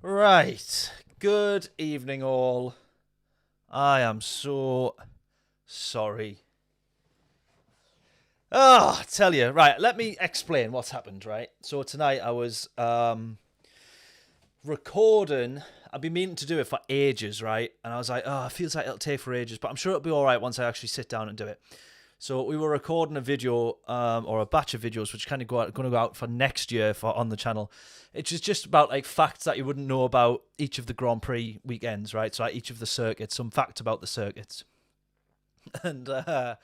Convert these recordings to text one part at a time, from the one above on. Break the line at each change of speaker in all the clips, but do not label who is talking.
Right. Good evening, all. I am so sorry. I tell you. Right, let me explain what's happened, right? So tonight I was recording. I've been meaning to do it for ages, right? And I was like, it feels like it'll take for ages, but I'm sure it'll be all right once I actually sit down and do it. So we were recording a video, or a batch of videos, which kind of going to go out for next year on the channel. It's just about like facts that you wouldn't know about each of the Grand Prix weekends, right? So like each of the circuits, some facts about the circuits. And I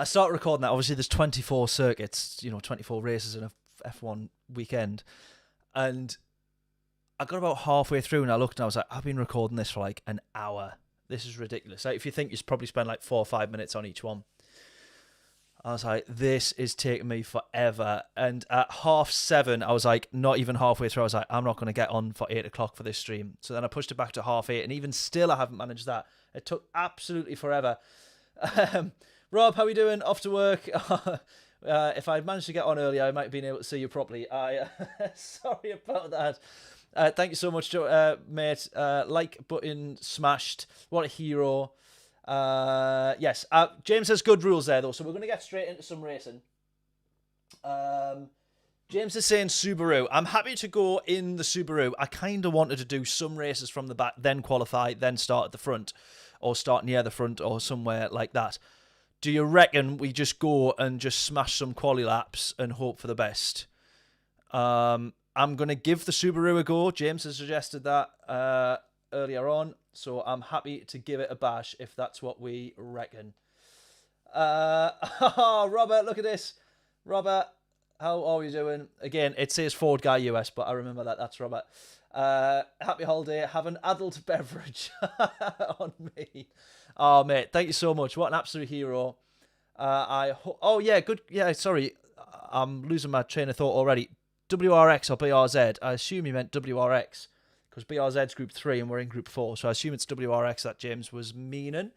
started recording that. Obviously, there's 24 circuits, 24 races in a F1 weekend, and I got about halfway through and I looked and I was like, I've been recording this for like an hour. This is ridiculous. Like, if you think you probably spend like 4 or 5 minutes on each one. I was like, this is taking me forever. And at 7:30, I was like, not even halfway through, I was like, I'm not going to get on for 8 o'clock for this stream. So then I pushed it back to 8:30, and even still, I haven't managed that. It took absolutely forever. Rob, how are you doing? Off to work? If I'd managed to get on earlier, I might have been able to see you properly. Sorry about that. Thank you so much, mate. Like button smashed. What a hero. Yes. James has good rules there, though, so we're going to get straight into some racing. James is saying Subaru. I'm happy to go in the Subaru. I kind of wanted to do some races from the back, then qualify, then start at the front, or start near the front, or somewhere like that. Do you reckon we just go and just smash some quali laps and hope for the best? I'm going to give the Subaru a go. James has suggested that earlier on, so I'm happy to give it a bash if that's what we reckon. Robert, look at this. Robert, how are you doing? Again, it says Ford Guy US, but I remember that. That's Robert. Happy holiday. Have an adult beverage on me. Oh, mate, thank you so much. What an absolute hero. Oh, yeah, good. Yeah, sorry. I'm losing my train of thought already. WRX or BRZ? I assume you meant WRX, because BRZ's Group 3 and we're in Group 4, so I assume it's WRX that James was meaning.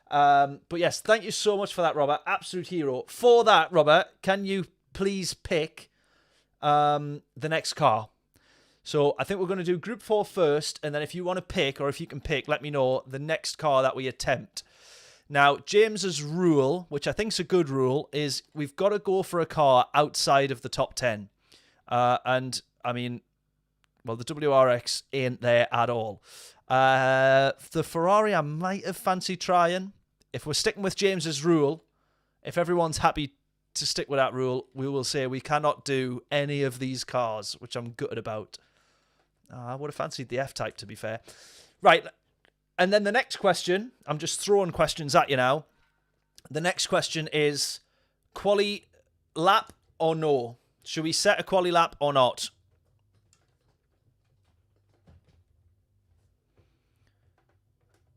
But yes, thank you so much for that, Robert. Absolute hero. For that, Robert, can you please pick the next car? So I think we're going to do Group 4 first, and then if you want to pick, or if you can pick, let me know the next car that we attempt. Now, James's rule, which I think is a good rule, is we've got to go for a car outside of the top 10. And, I mean, well, the WRX ain't there at all. The Ferrari, I might have fancied trying. If we're sticking with James's rule, if everyone's happy to stick with that rule, we will say we cannot do any of these cars, which I'm gutted about. I would have fancied the F-Type, to be fair. Right, and then the next question, I'm just throwing questions at you now. The next question is, quali lap or no? Should we set a quali lap or not?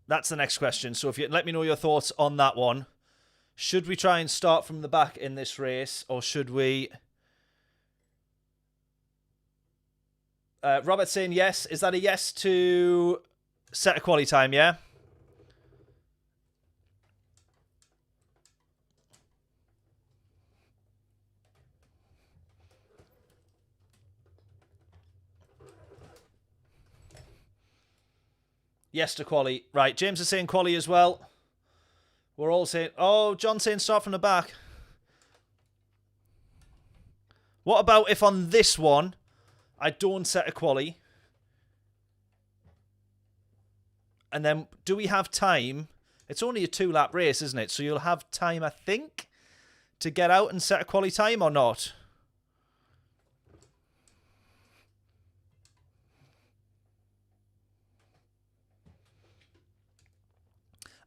That's the next question. So if you let me know your thoughts on that one. Should we try and start from the back in this race, or should we... Robert's saying yes. Is that a yes to set a quali time, yeah? Yes to quali. Right, James is saying quali as well. We're all saying... Oh, John's saying start from the back. What about if on this one... I don't set a quali. And then, do we have time? It's only a 2-lap race, isn't it? So you'll have time, I think, to get out and set a quali time or not?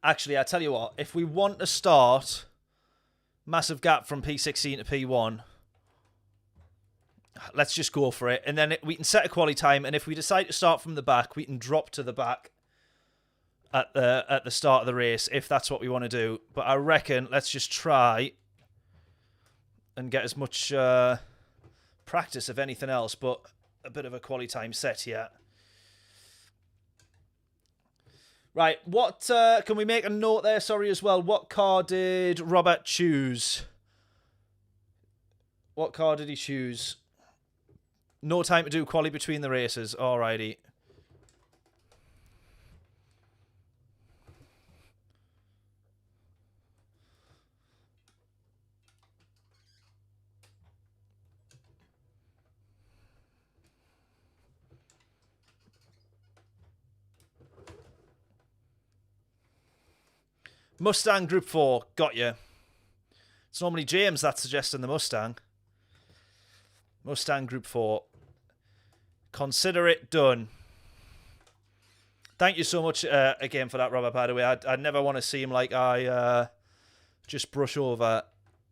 Actually, I tell you what. If we want to start, massive gap from P16 to P1... Let's just go for it. And then we can set a quali time. And if we decide to start from the back, we can drop to the back at the start of the race, if that's what we want to do. But I reckon let's just try and get as much practice, if anything else, but a bit of a quali time set here. Right, what can we make a note there, sorry, as well? What car did Robert choose? What car did he choose? No time to do quali between the races. Alrighty. Mustang Group 4. Got you. It's normally James that's suggesting the Mustang. Mustang Group 4. Consider it done. Thank you so much again for that, Robert, by the way. I never want to seem like I just brush over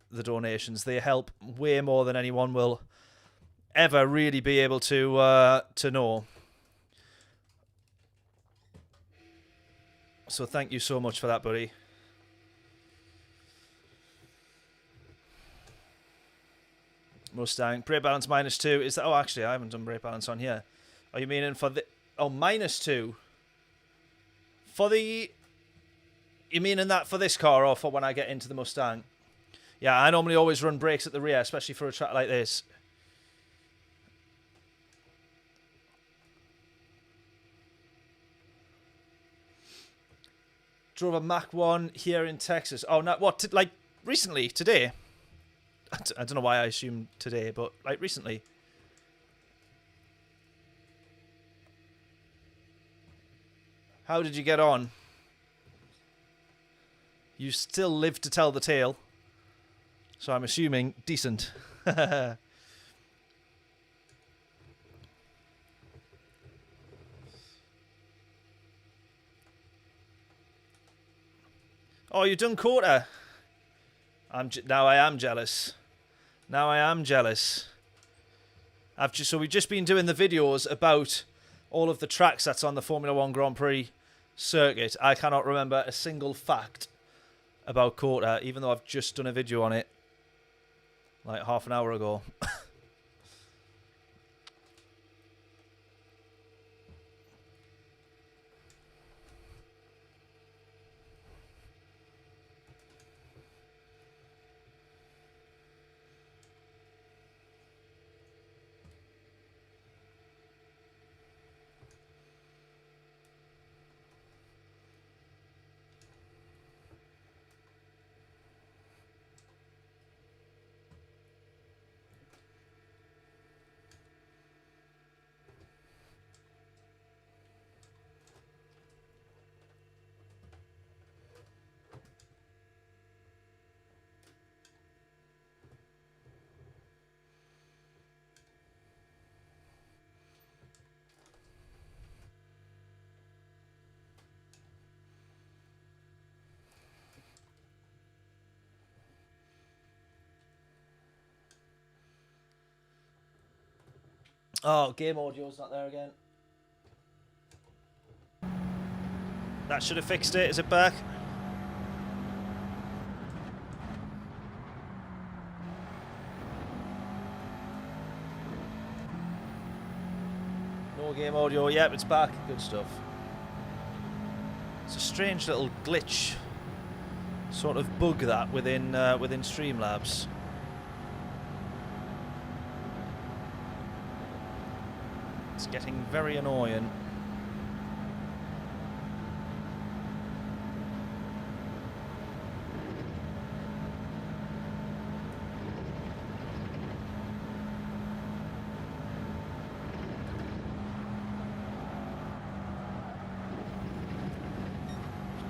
the donations. They help way more than anyone will ever really be able to know. So thank you so much for that, buddy. Mustang. Brake balance -2. Is that... Oh, actually, I haven't done brake balance on here. Are you meaning for the... Oh, -2. For the... You meaning that for this car or for when I get into the Mustang? Yeah, I normally always run brakes at the rear, especially for a track like this. Drove a Mach 1 here in Texas. Oh, no, what? Like, recently? Today? I don't know why I assumed today, but like recently. How did you get on? You still live to tell the tale. So I'm assuming decent. Oh, you've done quarter. Now I am jealous. Now I am jealous. So we've just been doing the videos about all of the tracks that's on the Formula 1 Grand Prix circuit. I cannot remember a single fact about Quarter, even though I've just done a video on it like half an hour ago. Oh, game audio's not there again. That should have fixed it. Is it back? No game audio. Yep, it's back. Good stuff. It's a strange little glitch, sort of bug that within Streamlabs. It's getting very annoying.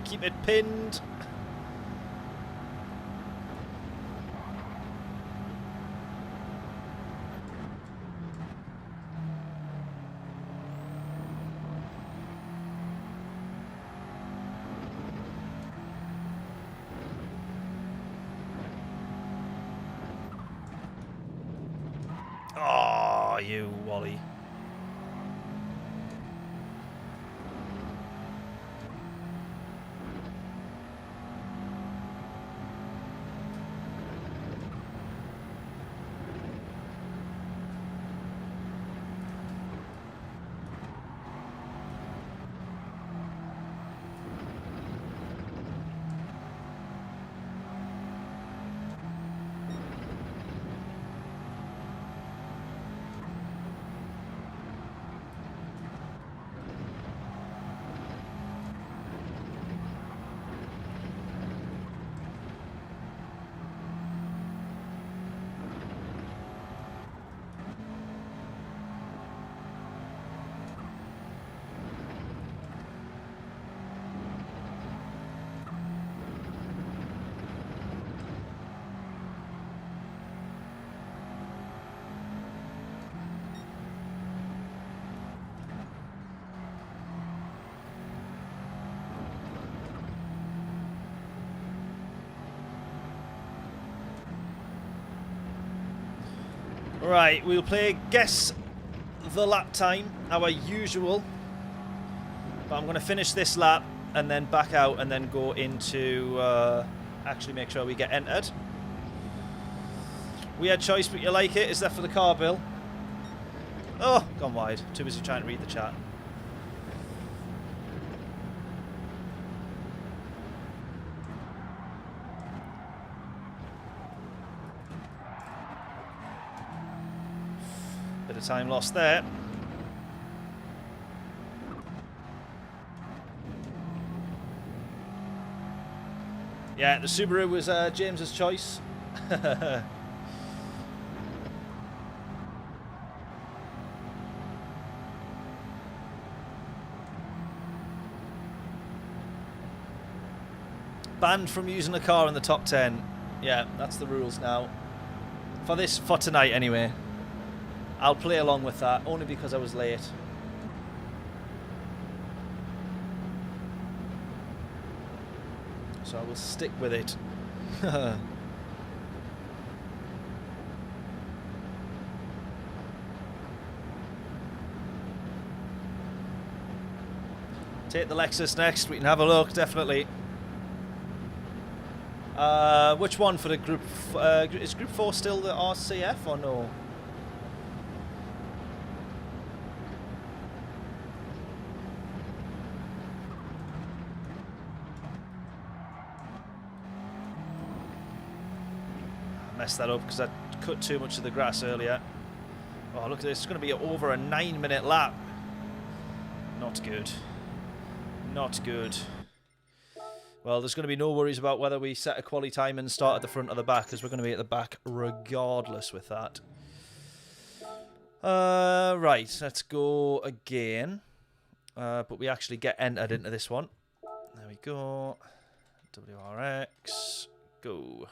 Keep it pinned. Oh, you Wally. Right, we'll play Guess the Lap Time, our usual. But I'm going to finish this lap and then back out and then go into actually make sure we get entered. Weird choice, but you like it. Is that for the car, Bill? Oh, gone wide. Too busy trying to read the chat. Bit of time lost there. Yeah, the Subaru was James's choice. Banned from using a car in the top 10. Yeah, that's the rules now. For tonight anyway. I'll play along with that, only because I was late. So I will stick with it. Take the Lexus next, we can have a look, definitely. Which one for the group? Is Group 4 still the RCF or no? I messed that up because I cut too much of the grass earlier. Oh, look at this. It's going to be over a 9-minute lap. Not good. Not good. Well, there's going to be no worries about whether we set a quali time and start at the front or the back, because we're going to be at the back regardless with that. Right, let's go again. But we actually get entered into this one. There we go. WRX. Go.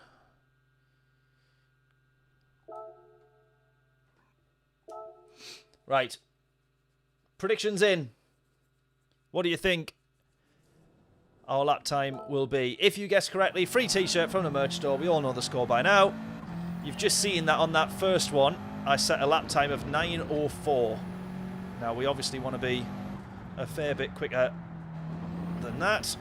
Right. Predictions in. What do you think our lap time will be? If you guess correctly, free t-shirt from the merch store. We all know the score by now. You've just seen that on that first one, I set a lap time of 9:04. Now, we obviously want to be a fair bit quicker than that.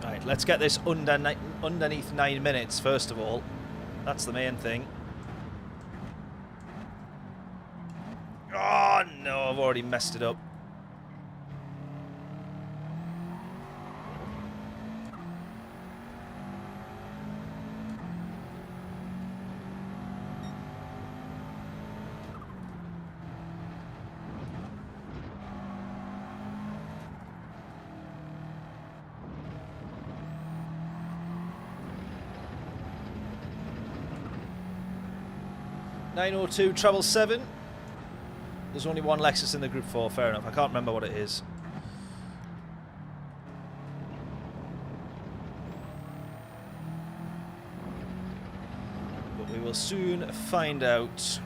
Right, let's get this underneath 9 minutes, first of all. That's the main thing. Oh, no, I've already messed it up. (9:02) treble 7. There's only one Lexus in the Group 4, fair enough. I can't remember what it is. But we will soon find out.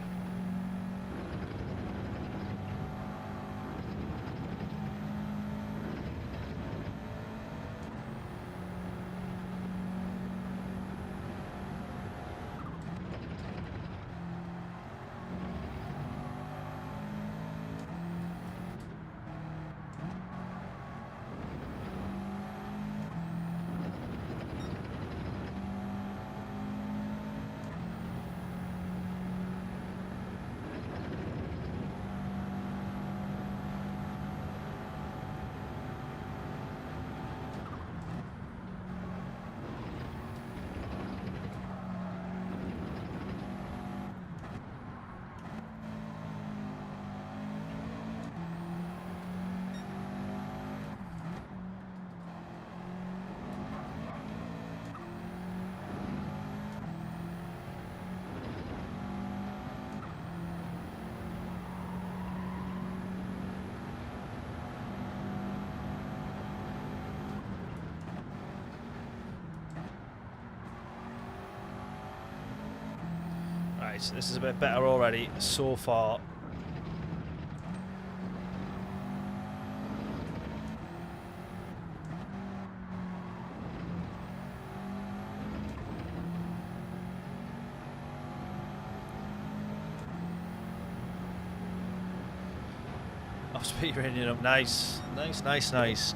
Right, this is a bit better already so far. speedrunning up. Nice. Nice, nice, nice.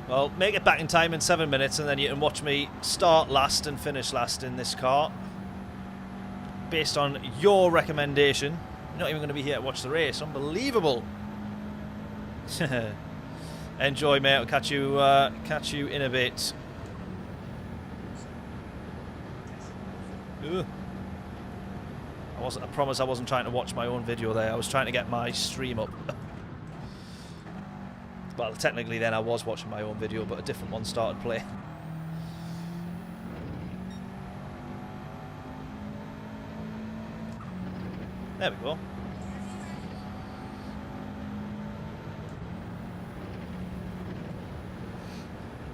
Well, make it back in time in 7 minutes, and then you can watch me start last and finish last in this car. Based on your recommendation. You're not even going to be here to watch the race. Unbelievable. Enjoy, mate. I'll catch you in a bit. Ugh. I promise I wasn't trying to watch my own video there. I was trying to get my stream up. Well, technically then I was watching my own video, but a different one started playing. There we go.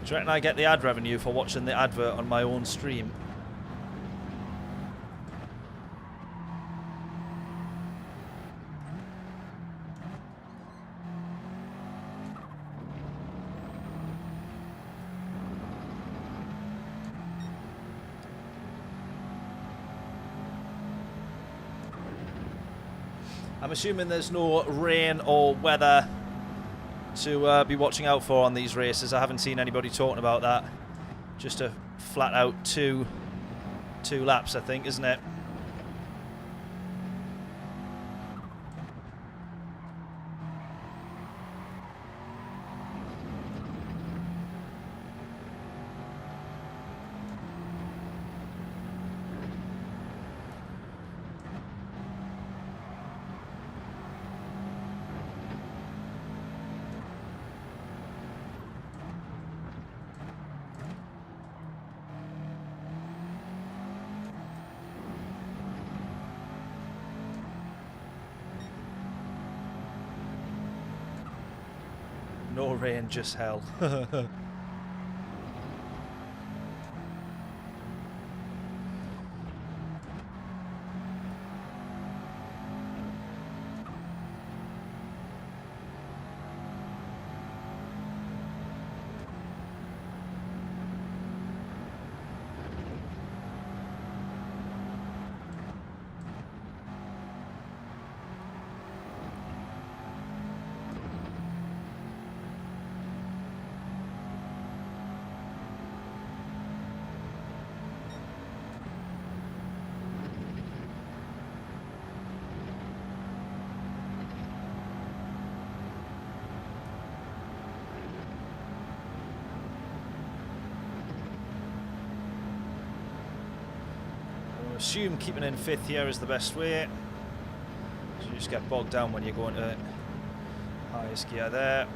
Do you reckon I get the ad revenue for watching the advert on my own stream? I'm assuming there's no rain or weather to be watching out for on these races. I haven't seen anybody talking about that. Just a flat out two laps, I think, isn't it? No rain, just hell. Assume keeping in 5th here is the best way. So you just get bogged down when you go into highest gear there.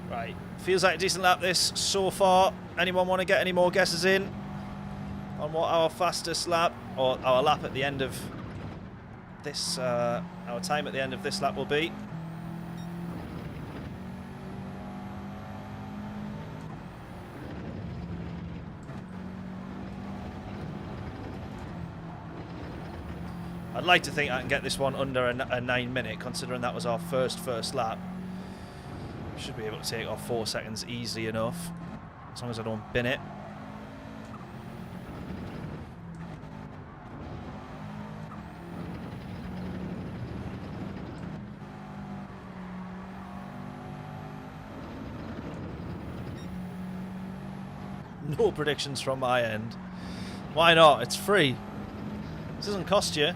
Right, feels like a decent lap this so far. Anyone want to get any more guesses in on what our fastest lap, or our lap at the end of this, our time at the end of this lap will be? I'd like to think I can get this one under a 9 minute, considering that was our first lap. Should be able to take off 4 seconds easily enough, as long as I don't bin it. No predictions from my end. Why not? It's free. This doesn't cost you.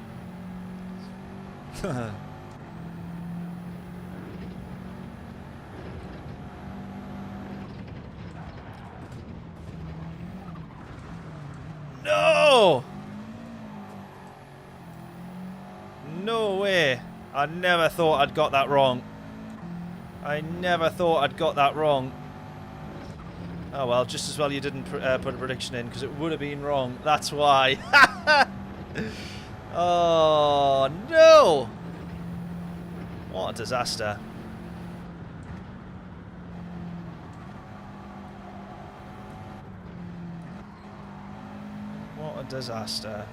No! No way. I never thought I'd got that wrong. I never thought I'd got that wrong. Oh well, just as well you didn't put a prediction in, because it would have been wrong. That's why. Oh no! What a disaster. What a disaster.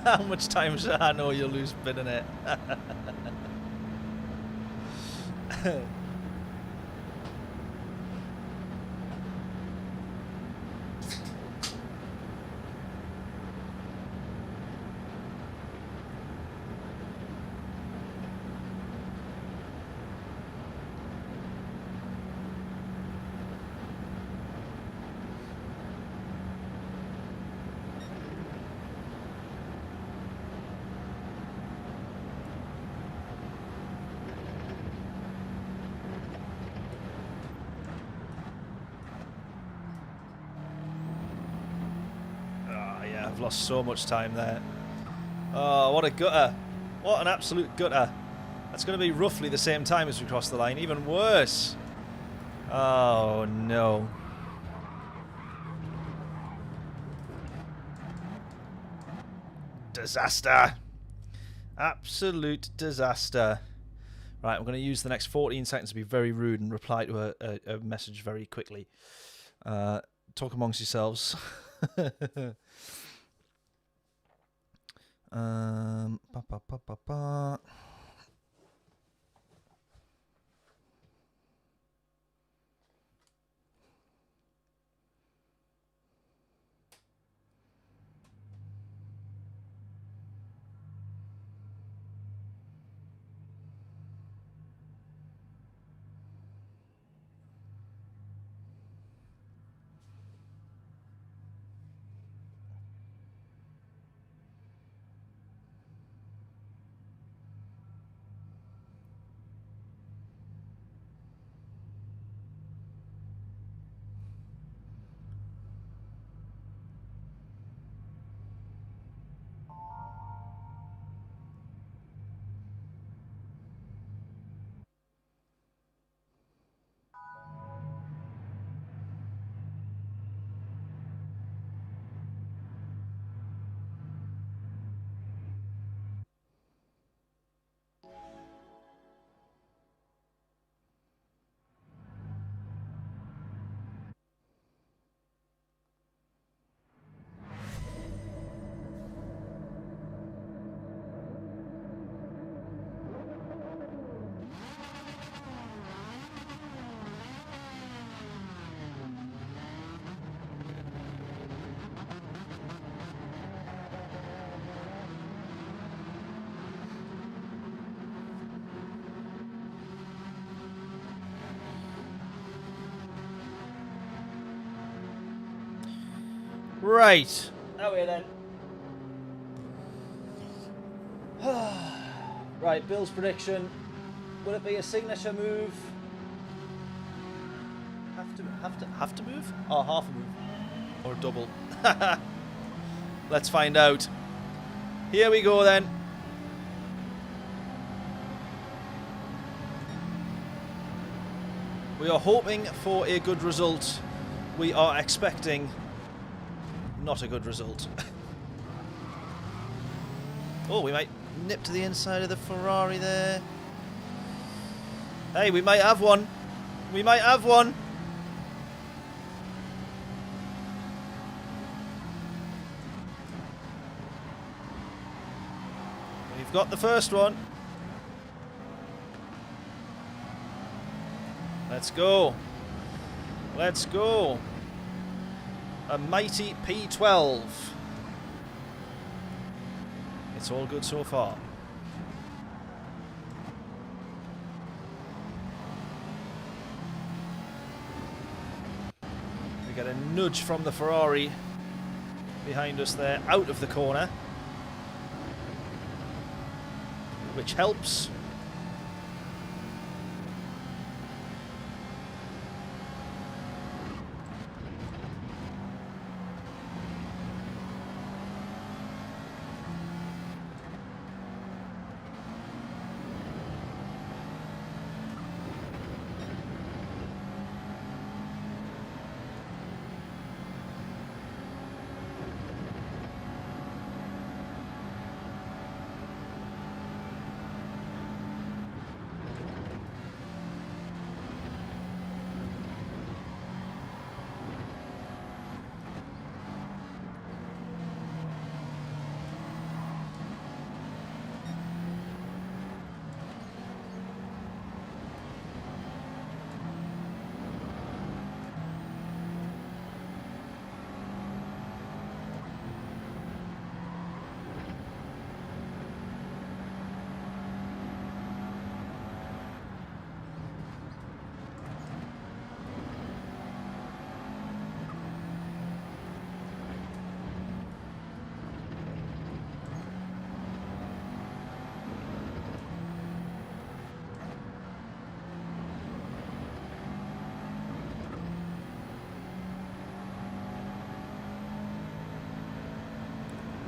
How much time should I know you'll lose spinning it? I've lost so much time there. Oh, what a gutter. What an absolute gutter. That's going to be roughly the same time as we cross the line. Even worse. Oh, no. Disaster. Absolute disaster. Right, I'm going to use the next 14 seconds to be very rude and reply to a message very quickly. Talk amongst yourselves. Ba, ba, ba, ba, ba. Right. Oh, yeah, then. Right, Bill's prediction. Will it be a signature move? Have to move? Or half a move? Or double? Let's find out. Here we go then. We are hoping for a good result. We are expecting not a good result. Oh, we might nip to the inside of the Ferrari there. Hey, we might have one. We might have one. We've got the first one. Let's go. Let's go. A mighty P12. It's all good so far. We get a nudge from the Ferrari behind us there, out of the corner. which helps.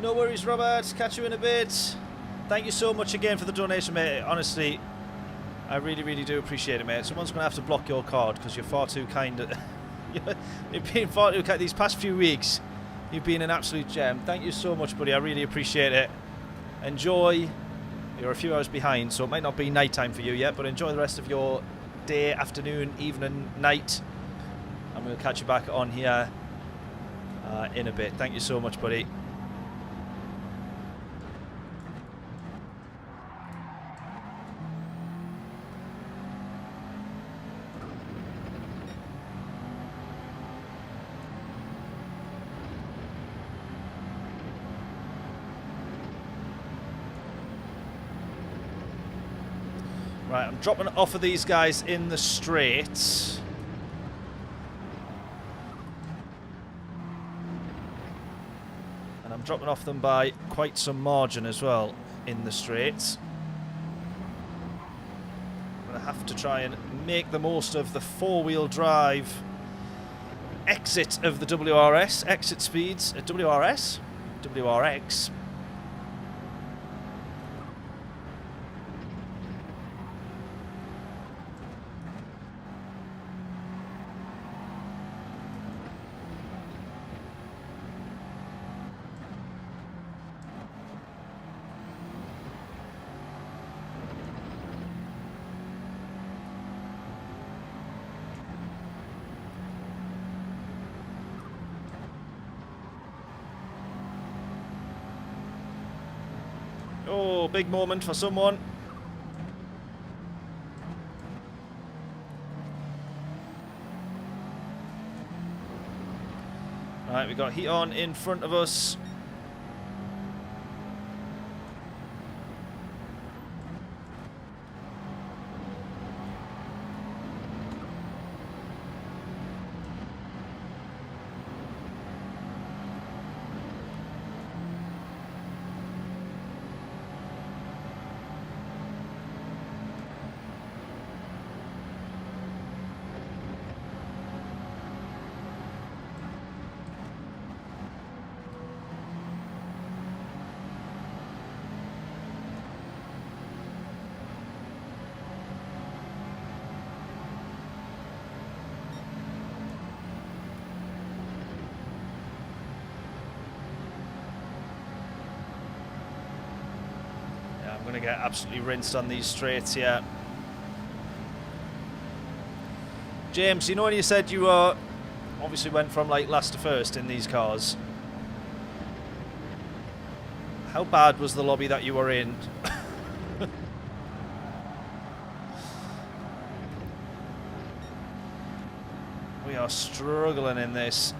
No worries, Robert. Catch you in a bit. Thank you so much again for the donation, mate. Honestly, I really, really do appreciate it, mate. Someone's going to have to block your card because you're far too kind. You've been far too kind these past few weeks. You've been an absolute gem. Thank you so much, buddy. I really appreciate it. Enjoy. You're a few hours behind, so it might not be night time for you yet, but enjoy the rest of your day, afternoon, evening, night. And we'll catch you back on here in a bit. Thank you so much, buddy. Right, I'm dropping off of these guys in the straight. And I'm dropping off them by quite some margin as well in the straight. I'm going to have to try and make the most of the four-wheel drive exit of the WRS, exit speeds at WRS? WRX. Oh, big moment for someone. Right, we got heat on in front of us. I'm going to get absolutely rinsed on these straights here. James, you know when you said you obviously went from like last to first in these cars? How bad was the lobby that you were in? We are struggling in this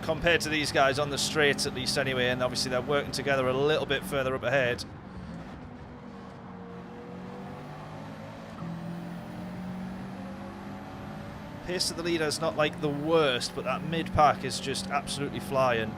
compared to these guys on the straights, at least anyway, and obviously they're working together a little bit further up ahead. Pace of the leader is not like the worst, but that mid-pack is just absolutely flying.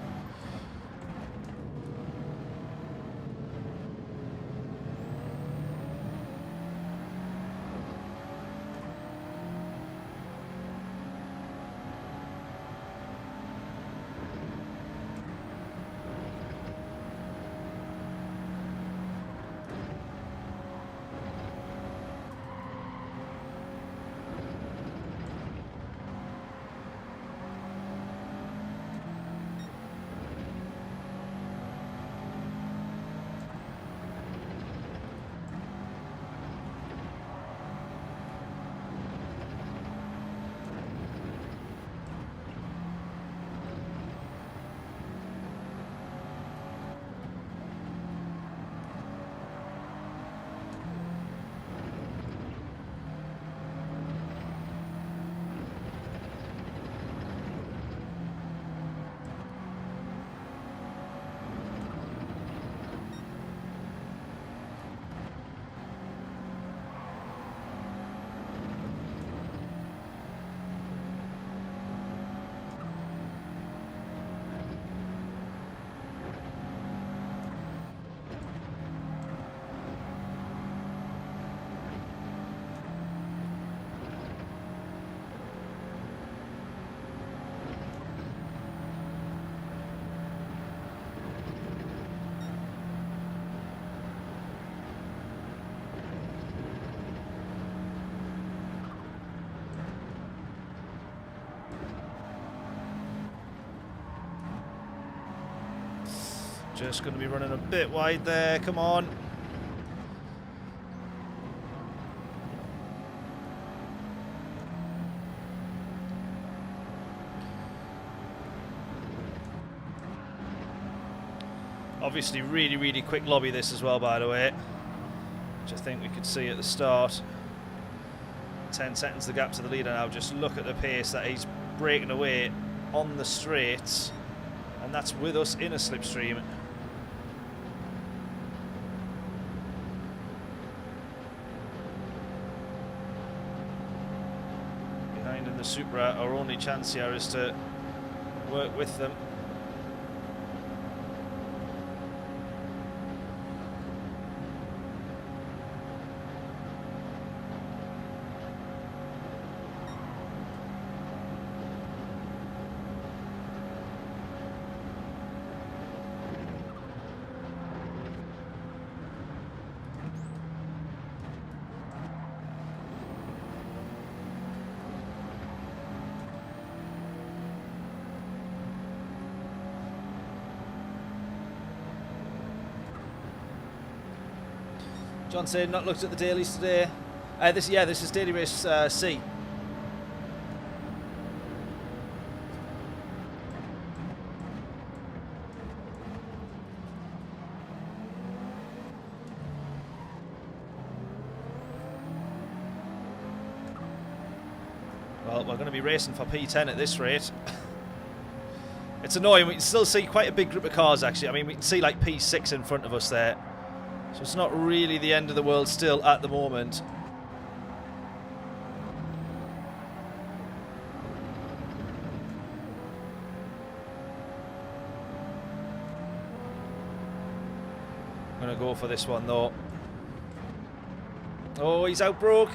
Just going to be running a bit wide there. Come on. Obviously really, really quick lobby this as well, by the way. Which I think we could see at the start. 10 seconds the gap to the leader now. Just look at the pace that he's breaking away on the straights. And that's with us in a slipstream. Behind in the Supra, our only chance here is to work with them. John said, not looked at the dailies today. This is Daily Race C. Well, we're going to be racing for P10 at this rate. It's annoying, we can still see quite a big group of cars actually. I mean, we can see like P6 in front of us there. So it's not really the end of the world still at the moment. I'm going to go for this one though. Oh, he's out broke.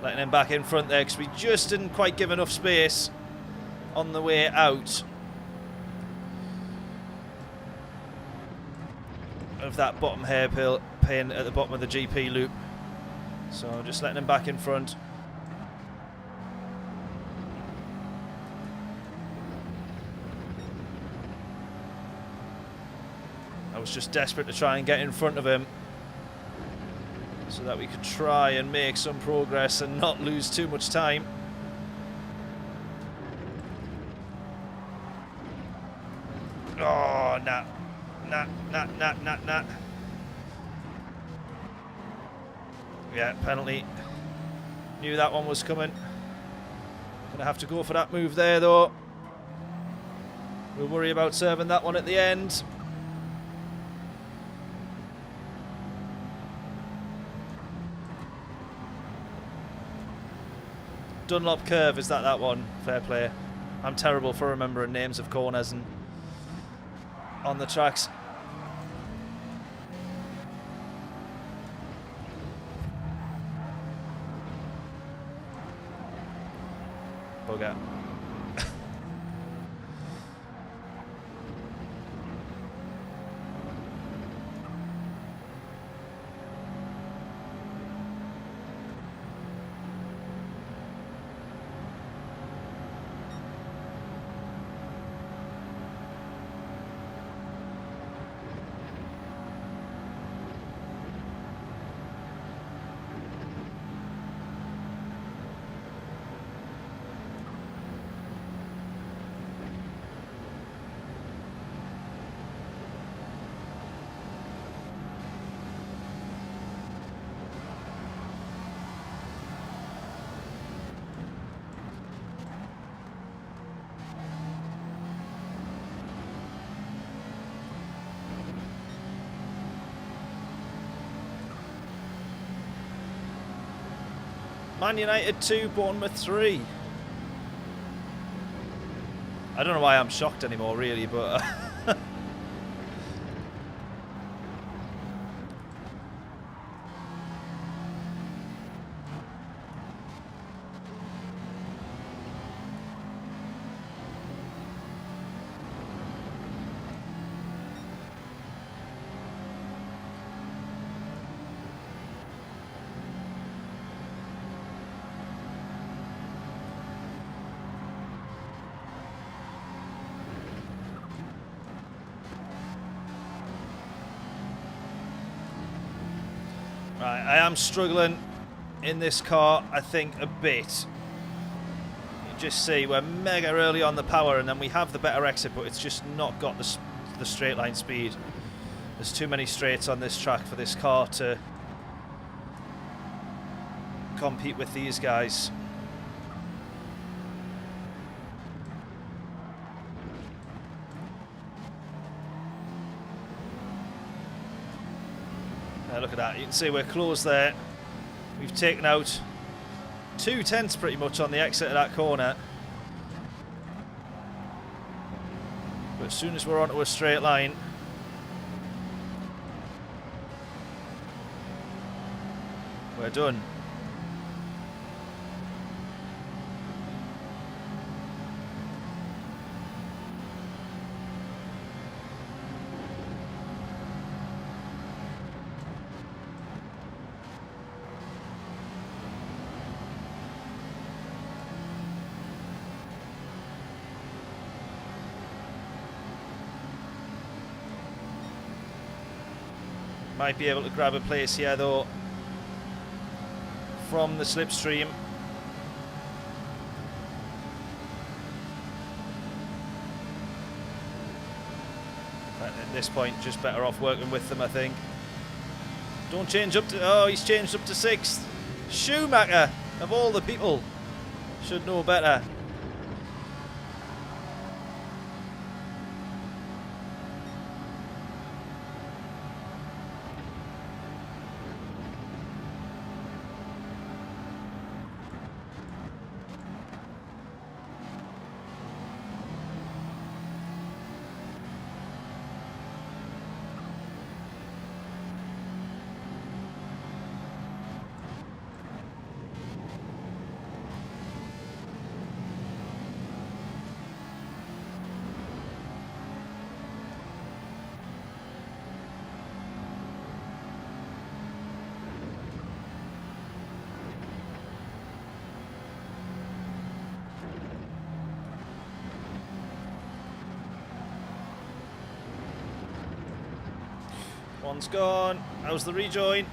Letting him back in front there because we just didn't quite give enough space on the way out of that bottom hairpin at the bottom of the GP loop. So just letting him back in front. I was just desperate to try and get in front of him, so that we could try and make some progress and not lose too much time. Oh, nah. Yeah, penalty. Knew that one was coming. Gonna have to go for that move there, though. We'll worry about serving that one at the end. Dunlop curve, is that one? Fair play. I'm terrible for remembering names of corners and on the tracks. Bugger. Man United 2, Bournemouth 3. I don't know why I'm shocked anymore, really, but... Right, I am struggling in this car, I think, a bit. You just see we're mega early on the power, and then we have the better exit, but it's just not got the straight line speed. There's too many straights on this track for this car to compete with these guys. Look at that, you can see we're close there. We've taken out 2 tenths pretty much on the exit of that corner. But as soon as we're onto a straight line, we're done. Might be able to grab a place here though from the slipstream. But at this point, just better off working with them, I think. Don't change up to... Oh, he's changed up to 6th. Schumacher, of all the people, should know better. One's gone. How's the rejoin?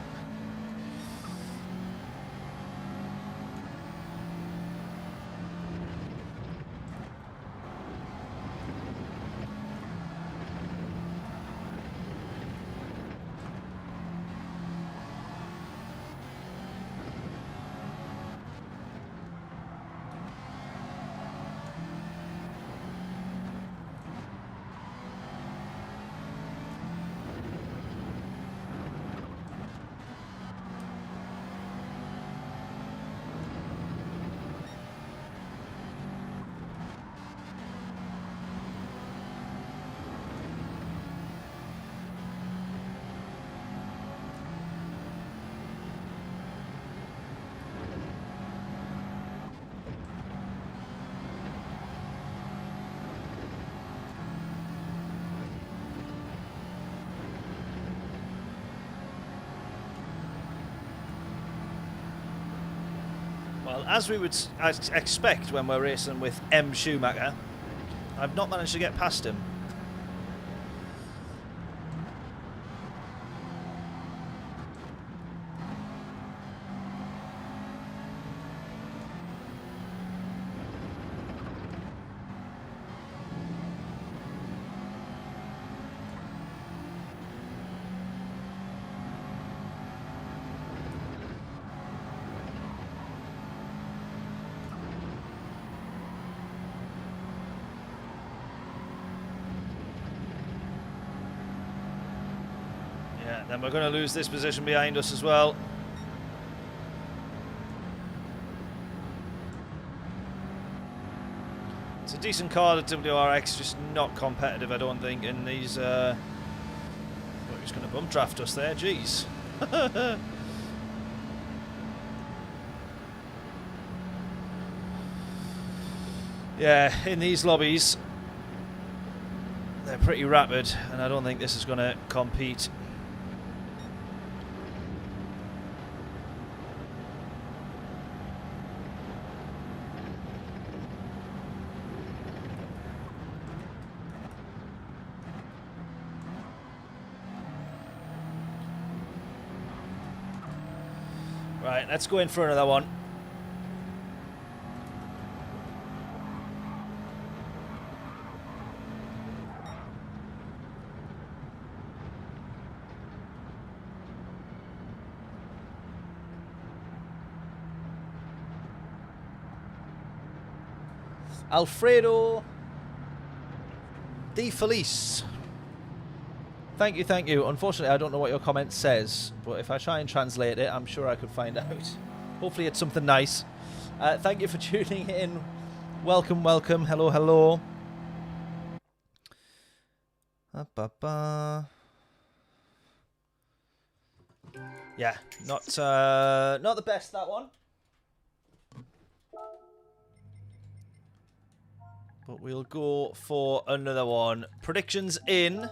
Well, as we would expect when we're racing with M. Schumacher, I've not managed to get past him. Then we're going to lose this position behind us as well. It's a decent car, the WRX, just not competitive, I don't think, in these... Oh, he's going to bump draft us there, jeez. Yeah, in these lobbies, they're pretty rapid, and I don't think this is going to compete. Right, let's go in for another one. Alfredo De Felice. Thank you, thank you. Unfortunately, I don't know what your comment says, but if I try and translate it, I'm sure I could find out. Hopefully it's something nice. Thank you for tuning in. Welcome, welcome. Hello, hello. Yeah, not the best, that one. But we'll go for another one. Predictions in.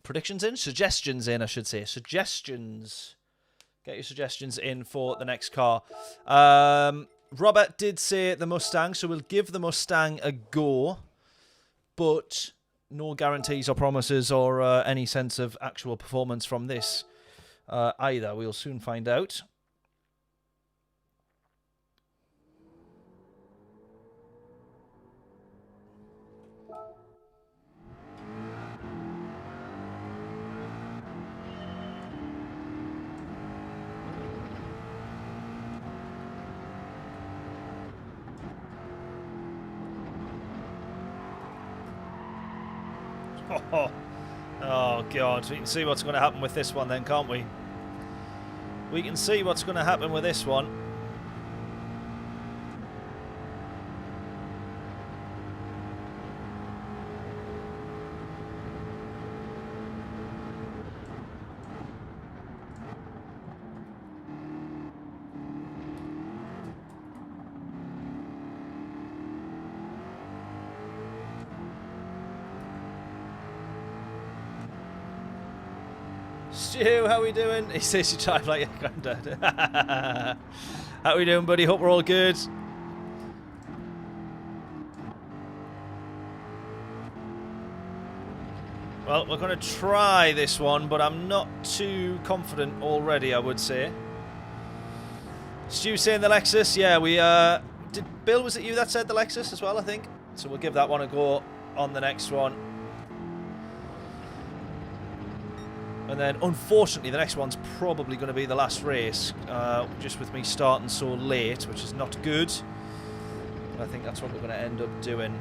Predictions in? Suggestions in, I should say. Suggestions. Get your suggestions in for the next car. Robert did say the Mustang, so we'll give the Mustang a go. But no guarantees or promises or any sense of actual performance from this either. We'll soon find out. Oh, God. We can see what's going to happen with this one then, can't we? We can see what's going to happen with this one. Stu, how we doing? He says you drive like your granddad. How we doing, buddy? Hope we're all good. Well, we're going to try this one, but I'm not too confident already, I would say. Stu saying the Lexus. Yeah, we did. Bill, was it you that said the Lexus as well, I think? So we'll give that one a go on the next one. And then, unfortunately, the next one's probably going to be the last race, just with me starting so late, which is not good. But I think that's what we're going to end up doing.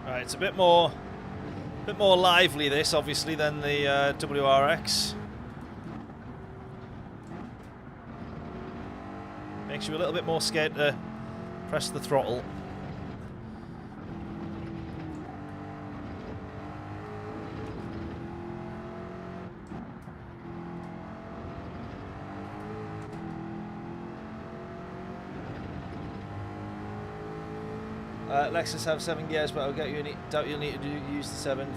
Right, it's a bit more lively this, obviously, than the WRX. Makes you a little bit more scared to press the throttle. Lexus have 7 gears, but I'll get you. Doubt you'll need to use the 7th.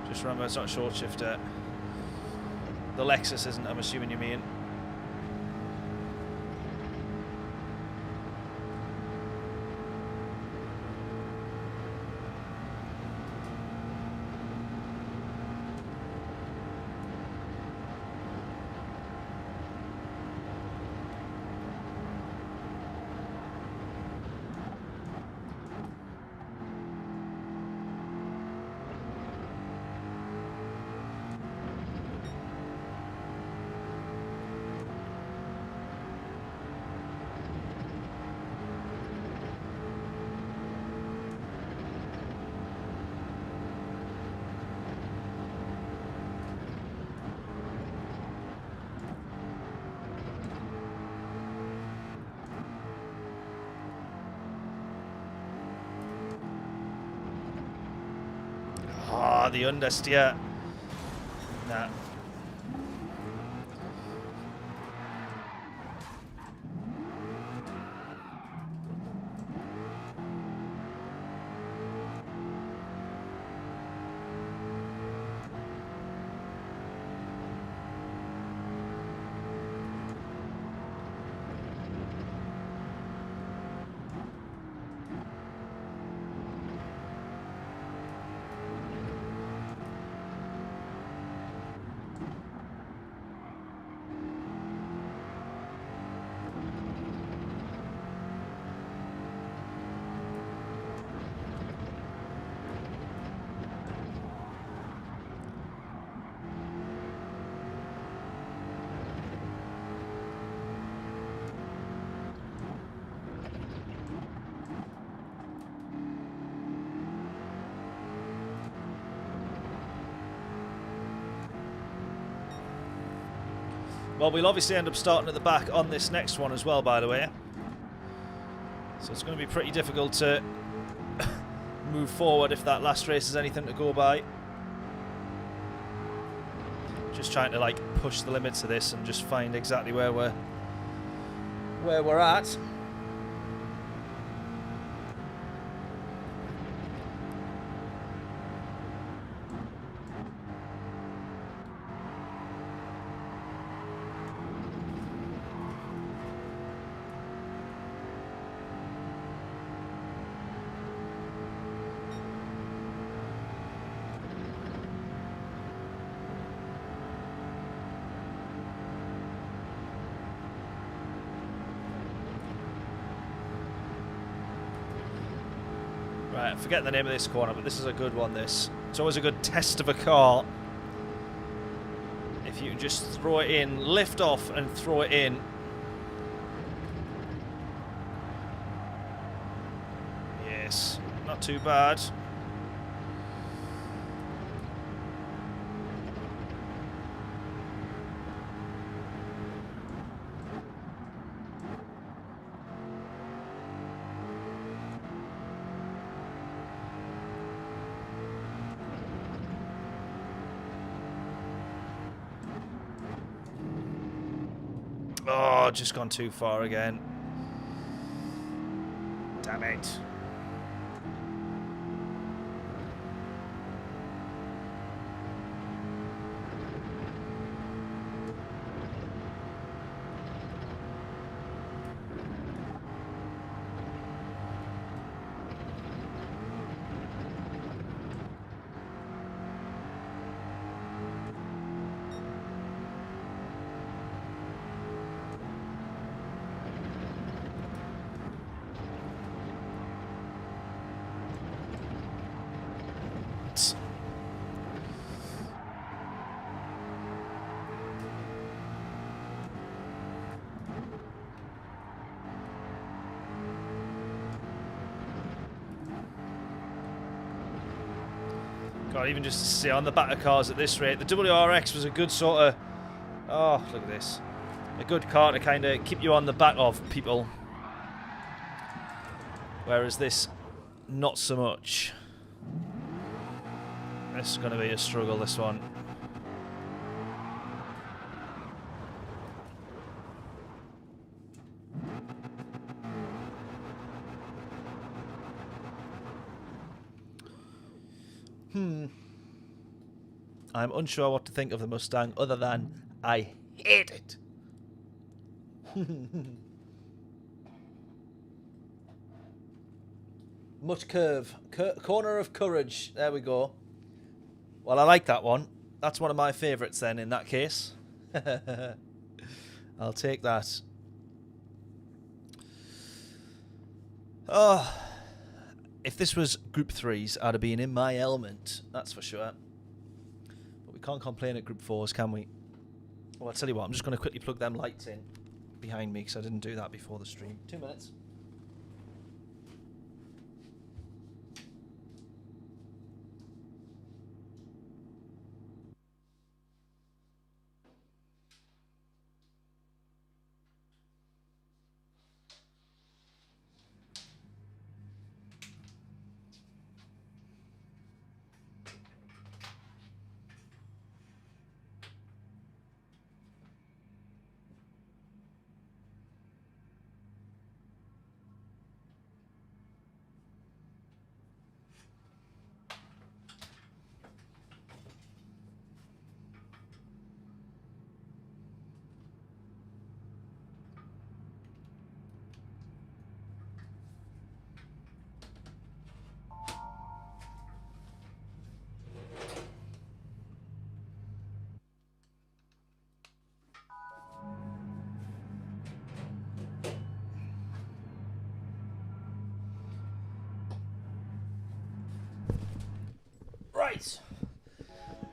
Just remember, it's not a short shifter. The Lexus isn't. I'm assuming you mean. Ah, the understeer. Nah. Well, we'll obviously end up starting at the back on this next one as well, by the way. So it's going to be pretty difficult to move forward if that last race is anything to go by. Just trying to like push the limits of this and just find exactly where we're at. Right, I forget the name of this corner, but this is a good one, this. It's always a good test of a car. If you can just throw it in, lift off and throw it in. Yes, not too bad. Oh, just gone too far again. Damn it. God, even just to see on the back of cars at this rate, the WRX was a good sort of... Oh, look at this. A good car to kind of keep you on the back of people. Whereas this, not so much. This is going to be a struggle, this one. I'm unsure what to think of the Mustang other than I hate it. Much curve. Corner of courage. There we go. Well, I like that one. That's one of my favourites then in that case. I'll take that. Oh, if this was Group 3s, I'd have been in my element. That's for sure. But we can't complain at Group 4s, can we? Well, I'll tell you what, I'm just going to quickly plug them lights in behind me because I didn't do that before the stream. 2 minutes.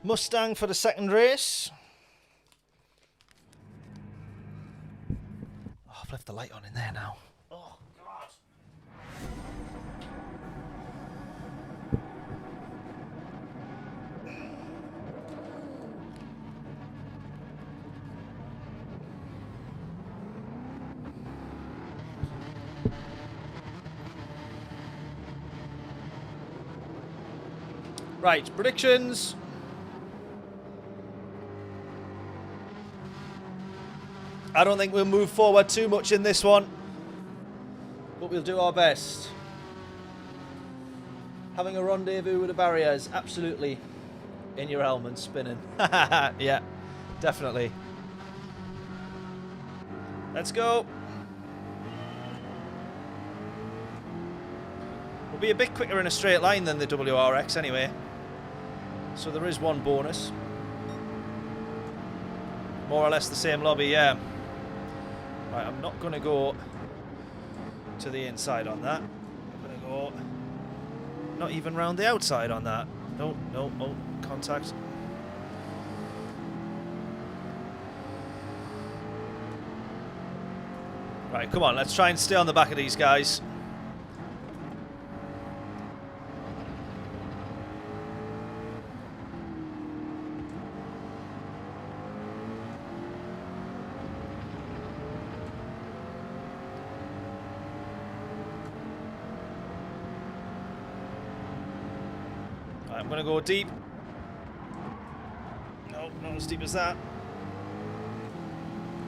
Mustang for the second race. Oh, I've left the light on in there now. Oh, God. Right, predictions. I don't think we'll move forward too much in this one, but we'll do our best. Having a rendezvous with the barriers, absolutely. In your helmet, spinning. Yeah, definitely. Let's go. We'll be a bit quicker in a straight line than the WRX anyway. So there is one bonus. More or less the same lobby, yeah. Right, I'm not going to go to the inside on that. I'm going to go not even round the outside on that. No, no, oh, contact. Right, come on, let's try and stay on the back of these guys. I'm going to go deep. No, not as deep as that.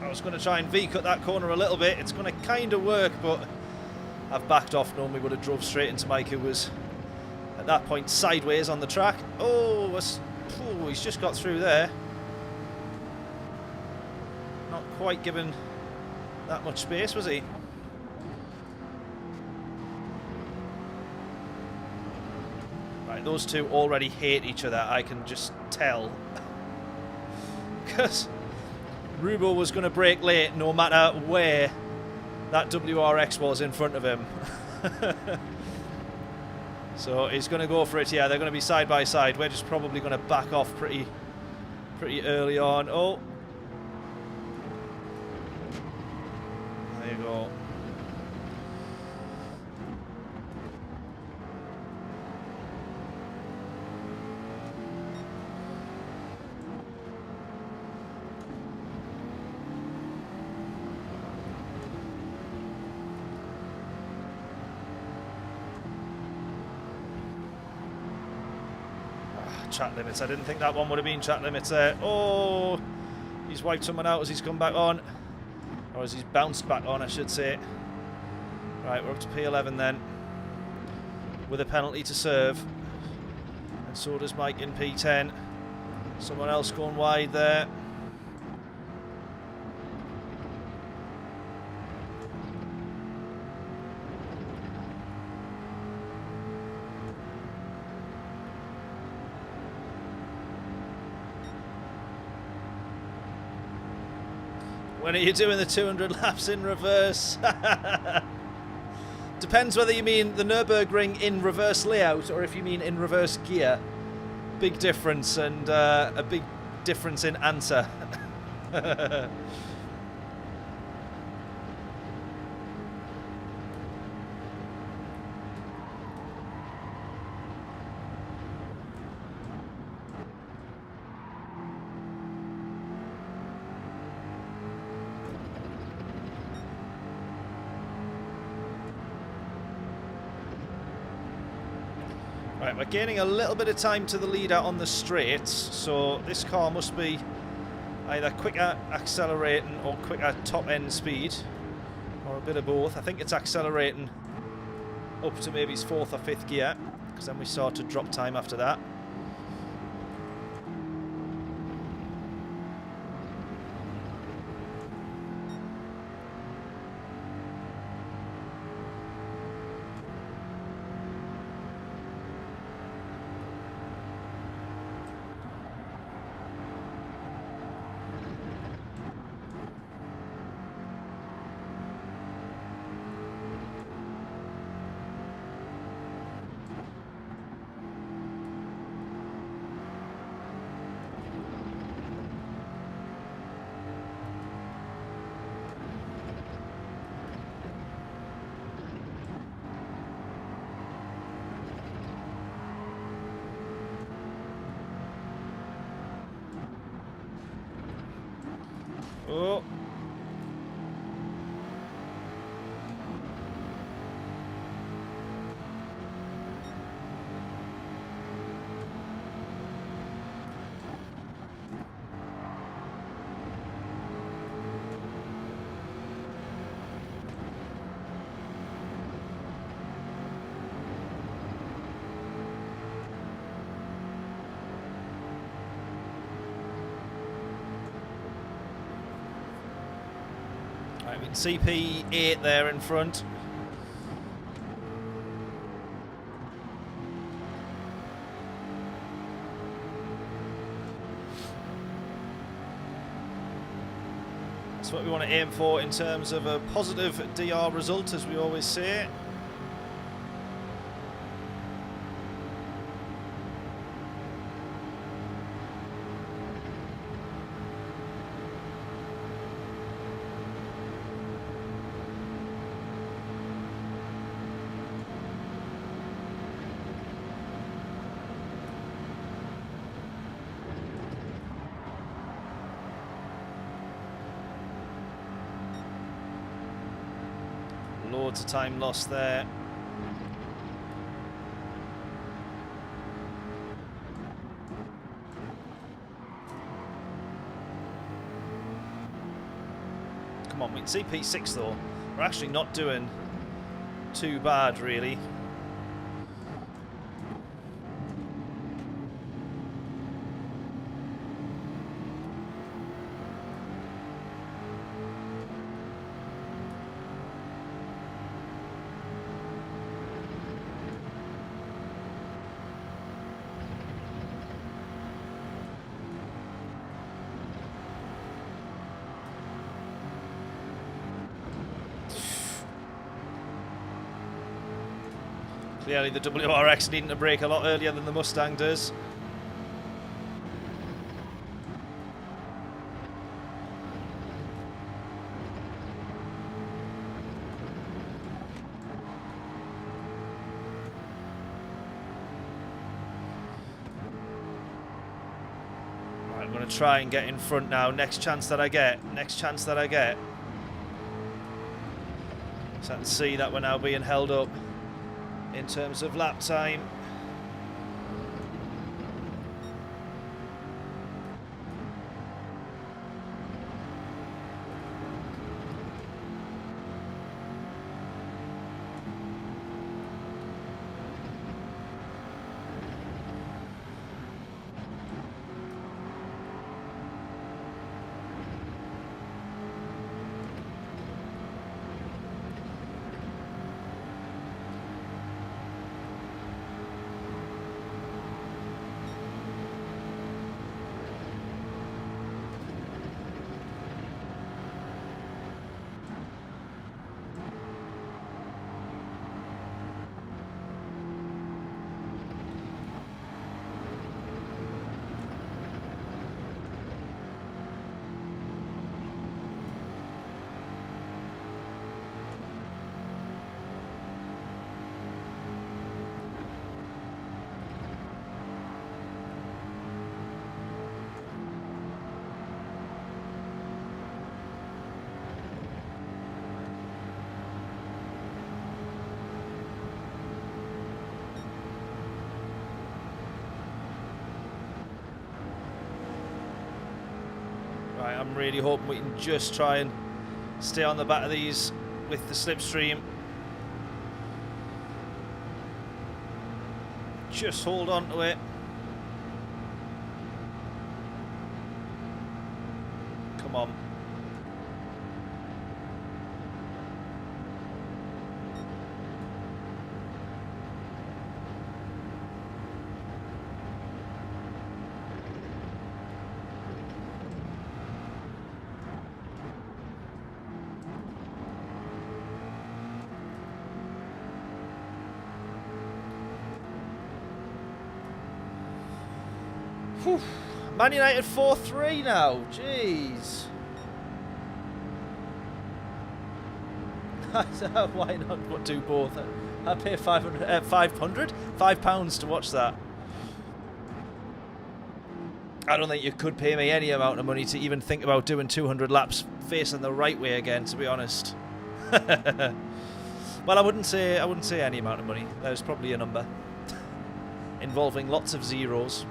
I was going to try and V-cut that corner a little bit. It's going to kind of work, but I've backed off. Normally would have drove straight into Mike, who was at that point sideways on the track. Oh, he's just got through there. Not quite given that much space, was he? Those two already hate each other, I can just tell. Because Rubo was going to brake late no matter where that WRX was in front of him. So he's going to go for it, yeah, they're going to be side by side. We're just probably going to back off pretty early on. Oh. There you go. Track limits. I didn't think that one would have been track limits there. Oh, he's wiped someone out as he's come back on. Or as he's bounced back on, I should say. Right, we're up to P11 then. With a penalty to serve. And so does Mike in P10. Someone else going wide there. When are you doing the 200 laps in reverse? Depends whether you mean the Nurburgring in reverse layout or if you mean in reverse gear. Big difference, and a big difference in answer. Right, we're gaining a little bit of time to the leader on the straights, so this car must be either quicker accelerating or quicker top end speed, or a bit of both. I think it's accelerating up to maybe its 4th or 5th gear, because then we start to drop time after that. Oh. Right, we can see P8 there in front. That's what we want to aim for in terms of a positive DR result, as we always say. Loads of time lost there. Come on, we can see P6 though. We're actually not doing too bad, really. Clearly the WRX needing to brake a lot earlier than the Mustang does. Right, I'm going to try and get in front now. Next chance that I get. Next chance that I get. So I can see that we're now being held up in terms of lap time. Right, I'm really hoping we can just try and stay on the back of these with the slipstream. Just hold on to it. Come on. Whew. Man United 4-3 now. Jeez. Why not do both? I pay £500 to watch that. I don't think you could pay me any amount of money to even think about doing 200 laps facing the right way again, to be honest. Well, I wouldn't say any amount of money. There's probably a number involving lots of zeros.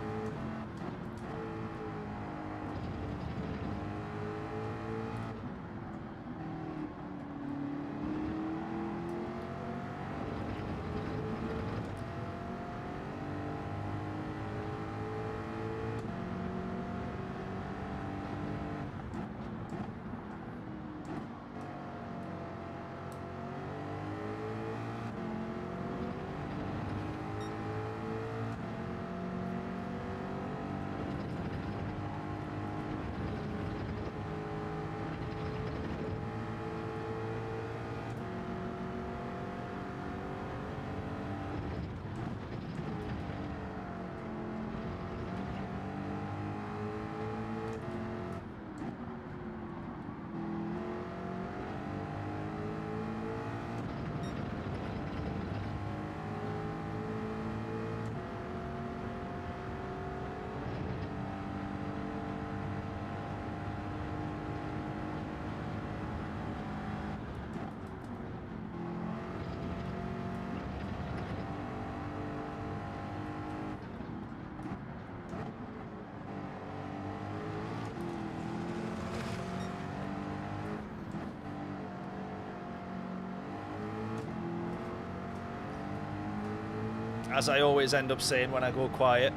As I always end up saying when I go quiet,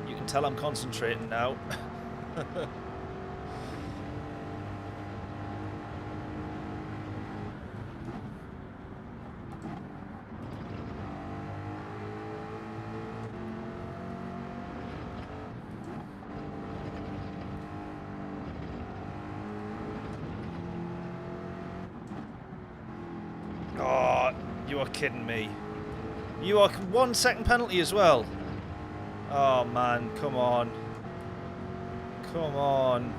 you can tell I'm concentrating now. Oh, you are kidding me. You are 1 second penalty as well. Oh man, come on. Come on.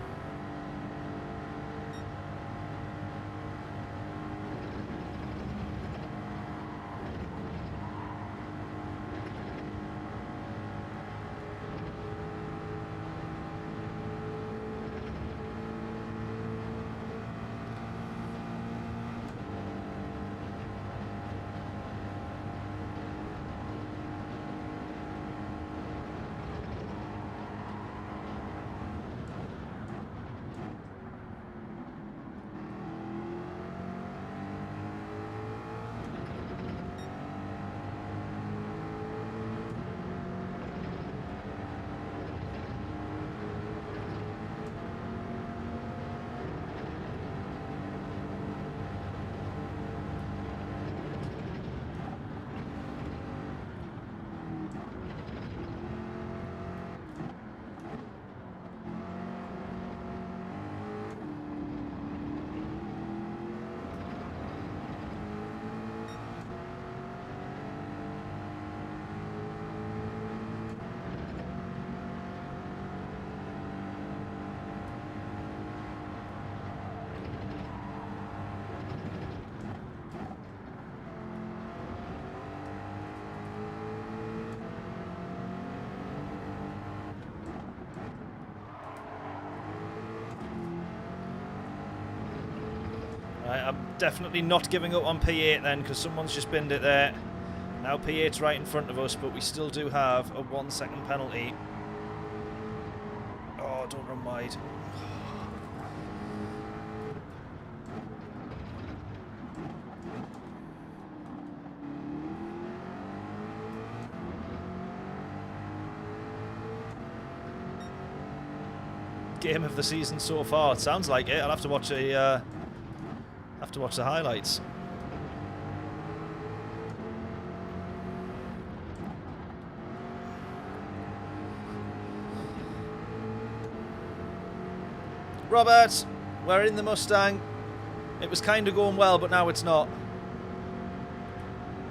I'm definitely not giving up on P8 then, because someone's just binned it there. Now P8's right in front of us, but we still do have a 1 second penalty. Oh, don't run wide. Game of the season so far. It sounds like it. I'll have to watch the highlights. Robert, we're in the Mustang. It was kind of going well, but now it's not.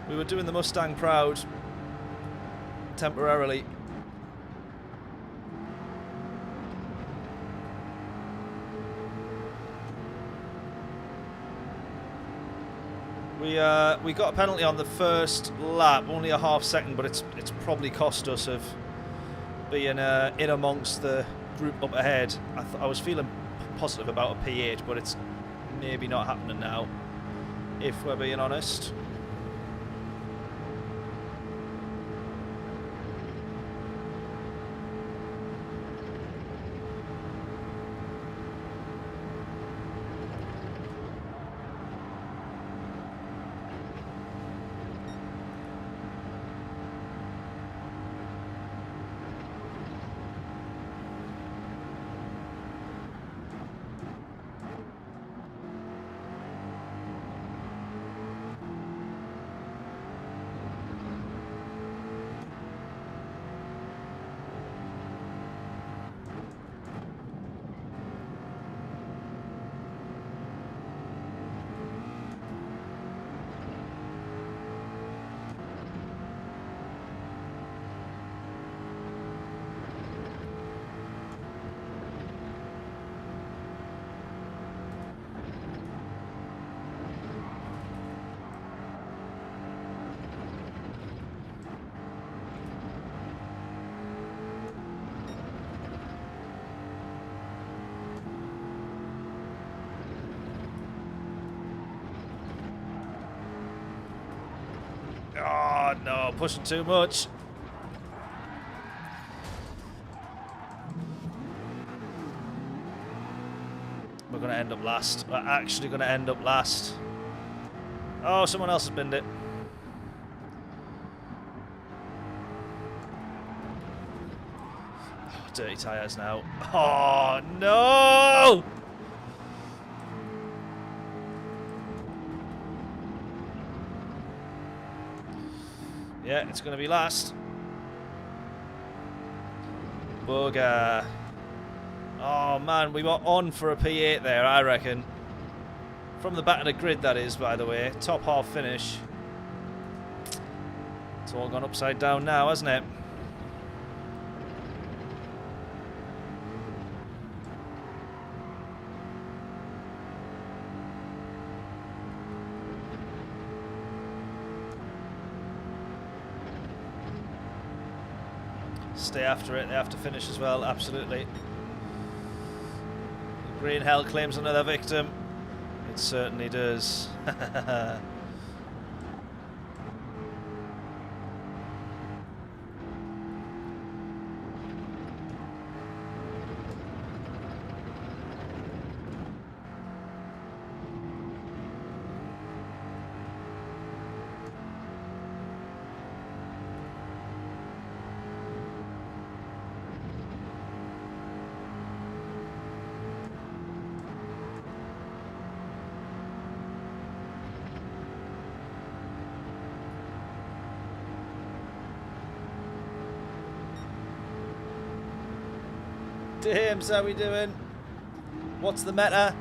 We were doing the Mustang proud temporarily. We got a penalty on the first lap, only a half second, but it's probably cost us of being in amongst the group up ahead. I was feeling positive about a P8, but it's maybe not happening now, if we're being honest. Oh no, pushing too much. We're going to end up last. We're actually going to end up last. Oh, someone else has binned it. Oh, dirty tyres now. Oh no! Yeah, it's going to be last. Bugger. Oh, man, we were on for a P8 there, I reckon. From the back of the grid, that is, by the way. Top half finish. It's all gone upside down now, hasn't it? Stay after it. They have to finish as well. Absolutely. Green Hell claims another victim. It certainly does. James, how we doing? What's the meta?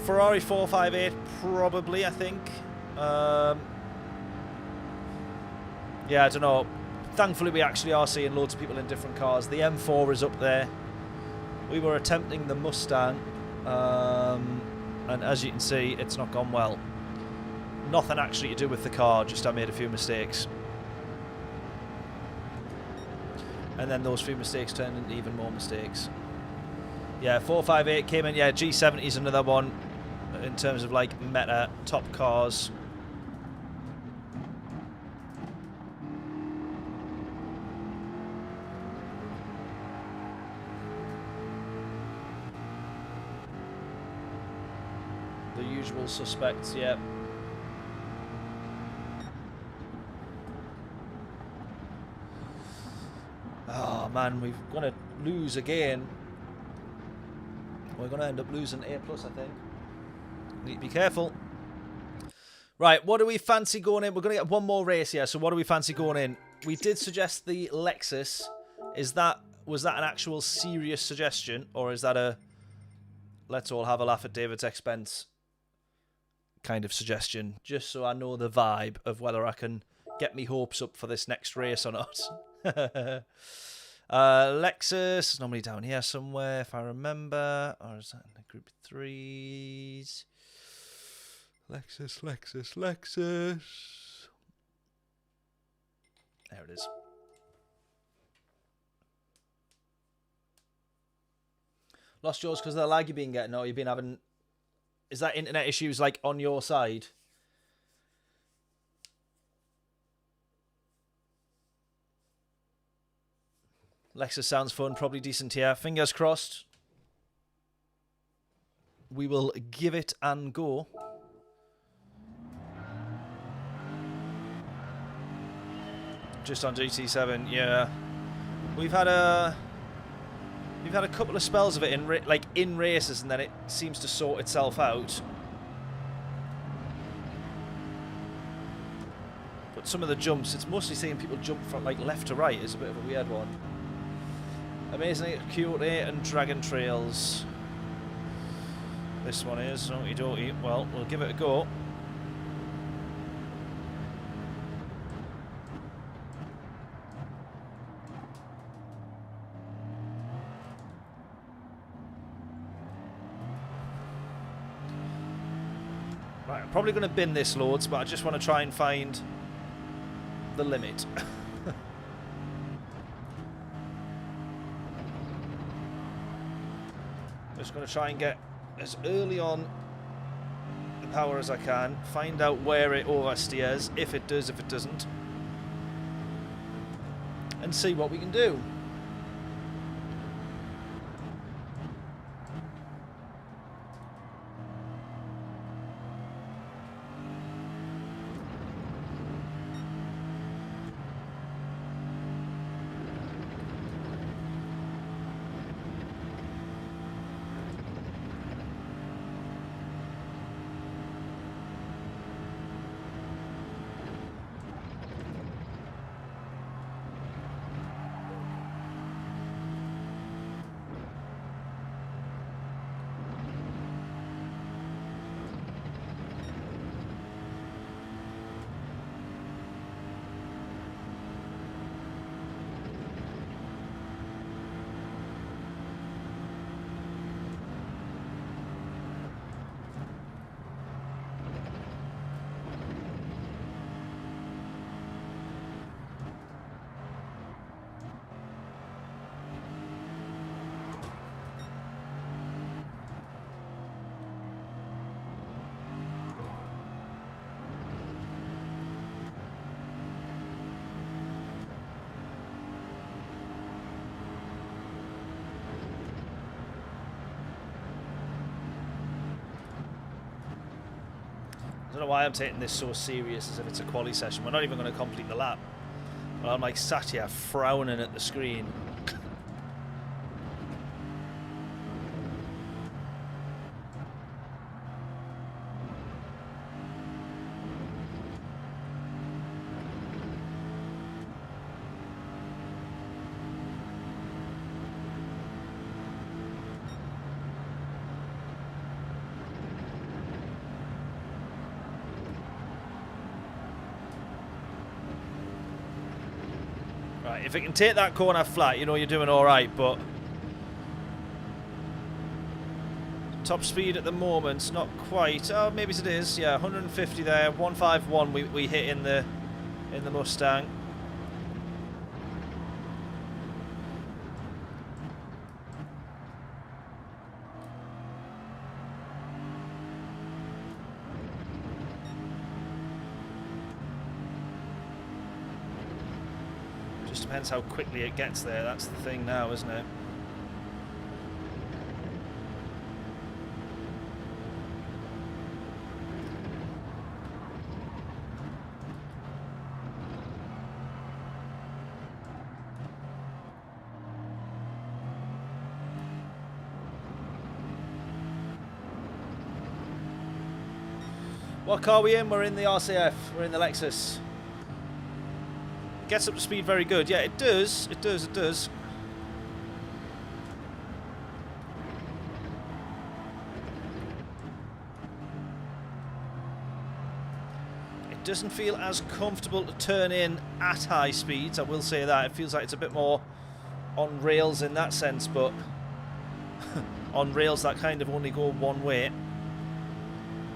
Ferrari 458, probably, I think. Yeah, I don't know. Thankfully, we actually are seeing loads of people in different cars. The M4 is up there. We were attempting the Mustang, and as you can see, it's not gone well. Nothing actually to do with the car, just I made a few mistakes. And then those few mistakes turned into even more mistakes. Yeah, 458 came in. Yeah, G70 is another one in terms of like meta top cars. The usual suspects, yeah. Oh man, we're going to lose again. We're going to end up losing A+, I think. Need to be careful. Right, what do we fancy going in? We're going to get one more race here, so what do we fancy going in? We did suggest the Lexus. Was that an actual serious suggestion, or is that a let's all have a laugh at David's expense kind of suggestion? Just so I know the vibe of whether I can get me hopes up for this next race or not. Lexus is normally down here somewhere, if I remember. Or is that in the group 3s? Lexus, Lexus, Lexus. There it is. Lost yours because of the lag you've been getting, or you've been having... Is that internet issues, like, on your side? Lexus sounds fun, probably decent here. Fingers crossed. We will give it and go. Just on GT7, yeah. We've had a couple of spells of it in races, and then it seems to sort itself out. But some of the jumps, it's mostly seeing people jump from like left to right, is a bit of a weird one. Amazing Acuity and Dragon Trails. This one is, okie dokie. Well, we'll give it a go. Right, I'm probably going to bin this loads, but I just want to try and find the limit. Just going to try and get as early on the power as I can, find out where it oversteers, if it does, if it doesn't, and see what we can do. I don't know why I'm taking this so serious, as if it's a quali session. We're not even going to complete the lap. But I'm like sat here frowning at the screen. If it can take that corner flat, you know you're doing all right, but top speed at the moment, not quite. Oh, maybe it is. Yeah, 150 there. 151 we hit in the Mustang. Depends how quickly it gets there. That's the thing now, isn't it? What car are we in? We're in the RCF. We're in the Lexus. Gets up to speed very good. Yeah, it does. It does. It does. It doesn't feel as comfortable to turn in at high speeds. I will say that. It feels like it's a bit more on rails in that sense, but on rails that kind of only go one way,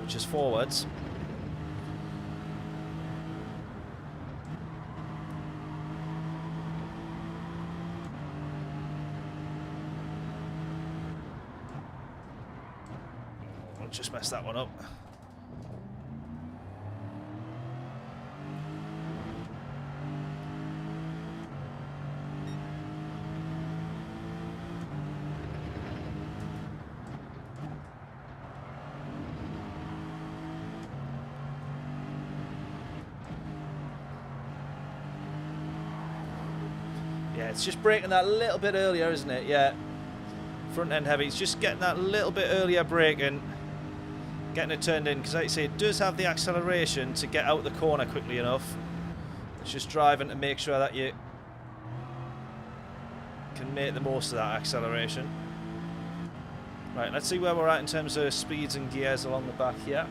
which is forwards. I'll just mess that one up. Yeah, it's just braking that little bit earlier, isn't it? Yeah. Front end heavy. It's just getting that little bit earlier braking. Getting it turned in. Because like I say, it does have the acceleration to get out the corner quickly enough. It's just driving to make sure that you can make the most of that acceleration. Right, let's see where we're at in terms of speeds and gears along the back here.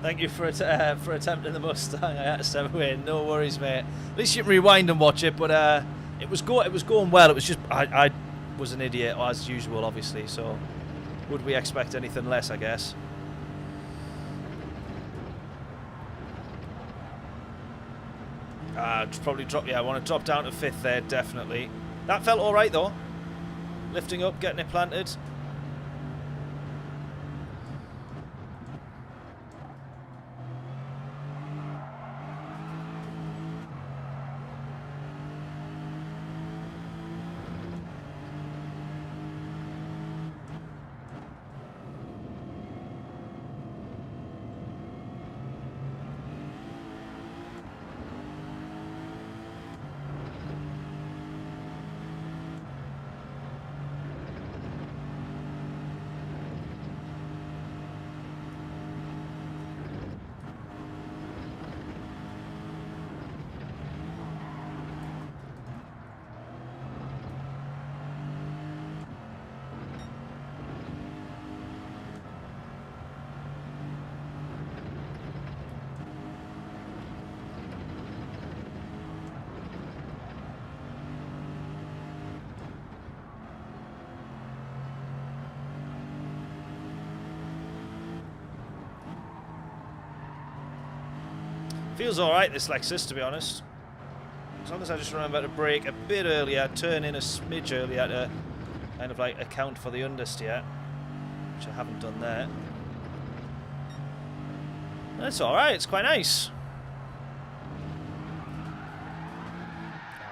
Thank you for attempting the Mustang. I had to step away. No worries, mate. At least you can rewind and watch it. But it was going well. It was just I was an idiot as usual, obviously. So would we expect anything less? I guess. Probably drop. Yeah, I want to drop down to 5th there. Definitely. That felt all right though. Lifting up, getting it planted. Feels alright, this Lexus, to be honest. As long as I just remember to brake a bit earlier, turn in a smidge earlier to kind of like account for the understeer, which I haven't done there. That's alright, it's quite nice.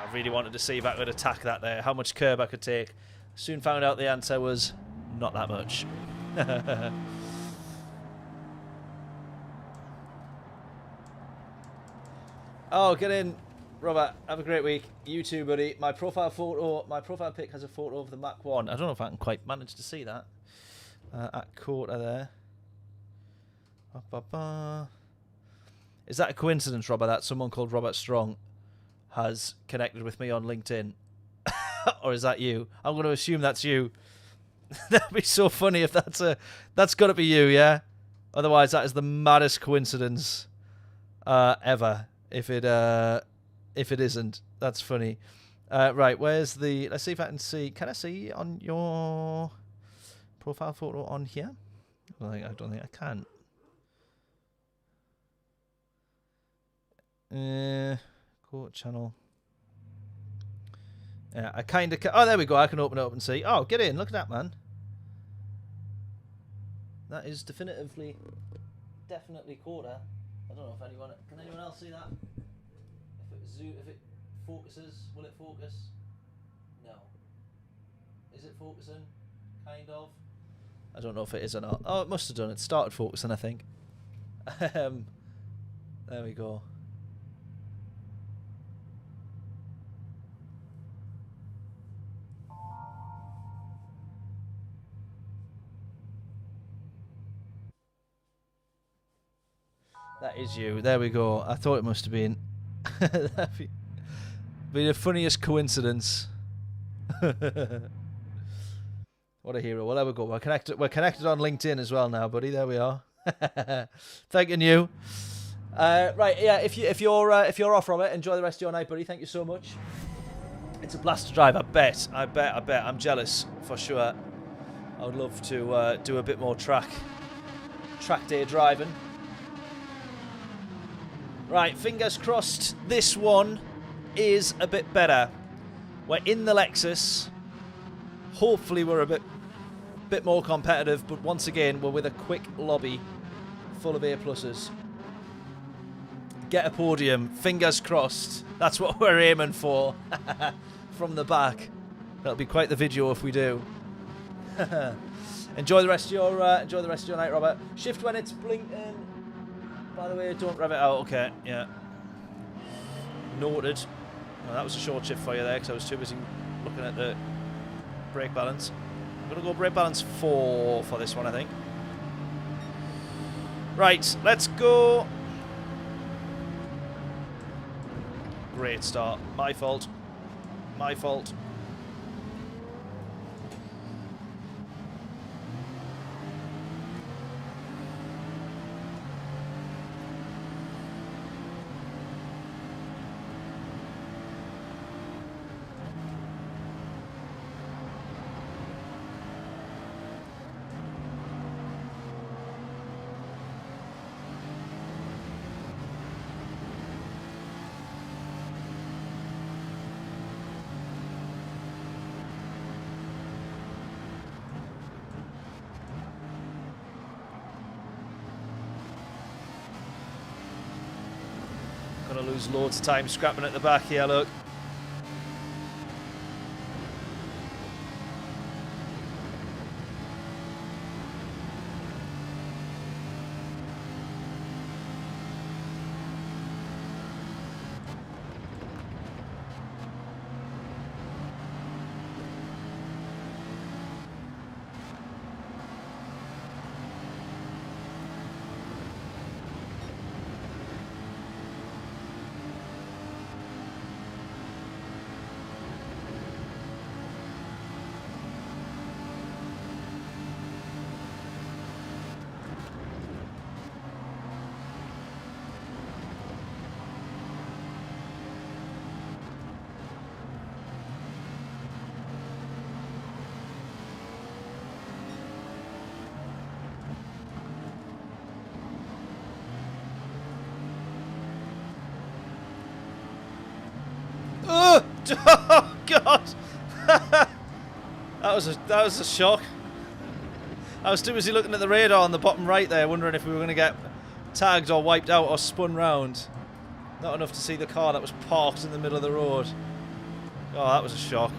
I really wanted to see if I could attack that there, how much curb I could take. Soon found out the answer was not that much. Oh, get in, Robert. Have a great week. You too, buddy. My profile pic has a photo of the Mach 1. I don't know if I can quite manage to see that. At quarter there. Is that a coincidence, Robert, that someone called Robert Strong has connected with me on LinkedIn? Or is that you? I'm going to assume that's you. That'd be so funny if that's got to be you, yeah? Otherwise, that is the maddest coincidence ever. If it isn't, that's funny. Right, where's the? Let's see if I can see. Can I see on your profile photo on here? I don't think I can. Court channel. Yeah, I kind of. Oh, there we go. I can open it up and see. Oh, get in. Look at that, man. That is definitely quarter. I don't know if anyone can anyone else see that? If it focuses, will it focus? No. Is it focusing? Kind of. I don't know if it is or not. Oh, it must have done. It started focusing, I think. There we go. That is you. There we go. I thought it must have been. That'd be the funniest coincidence. What a hero. Well, there we go. We're connected on LinkedIn as well now, buddy. There we are. Thanking you. Right, yeah. If you're off from it, enjoy the rest of your night, buddy. Thank you so much. It's a blast to drive. I bet. I'm jealous for sure. I would love to do a bit more track day driving. Right, fingers crossed this one is a bit better. We're in the Lexus. Hopefully we're a bit more competitive, but once again, we're with a quick lobby full of A+'s. Get a podium, fingers crossed. That's what we're aiming for. From the back. That'll be quite the video if we do. Enjoy the rest of your night, Robert. Shift when it's blinking. By the way, don't rev it out. Okay, yeah. Noted. Well, that was a short shift for you there, because I was too busy looking at the brake balance. I'm going to go brake balance 4 for this one, I think. Right, let's go. Great start. My fault. My fault. Gonna lose loads of time scrapping at the back here, look. Oh God! that was a shock. I was too busy looking at the radar on the bottom right there, wondering if we were going to get tagged or wiped out or spun round. Not enough to see the car that was parked in the middle of the road. Oh, that was a shock.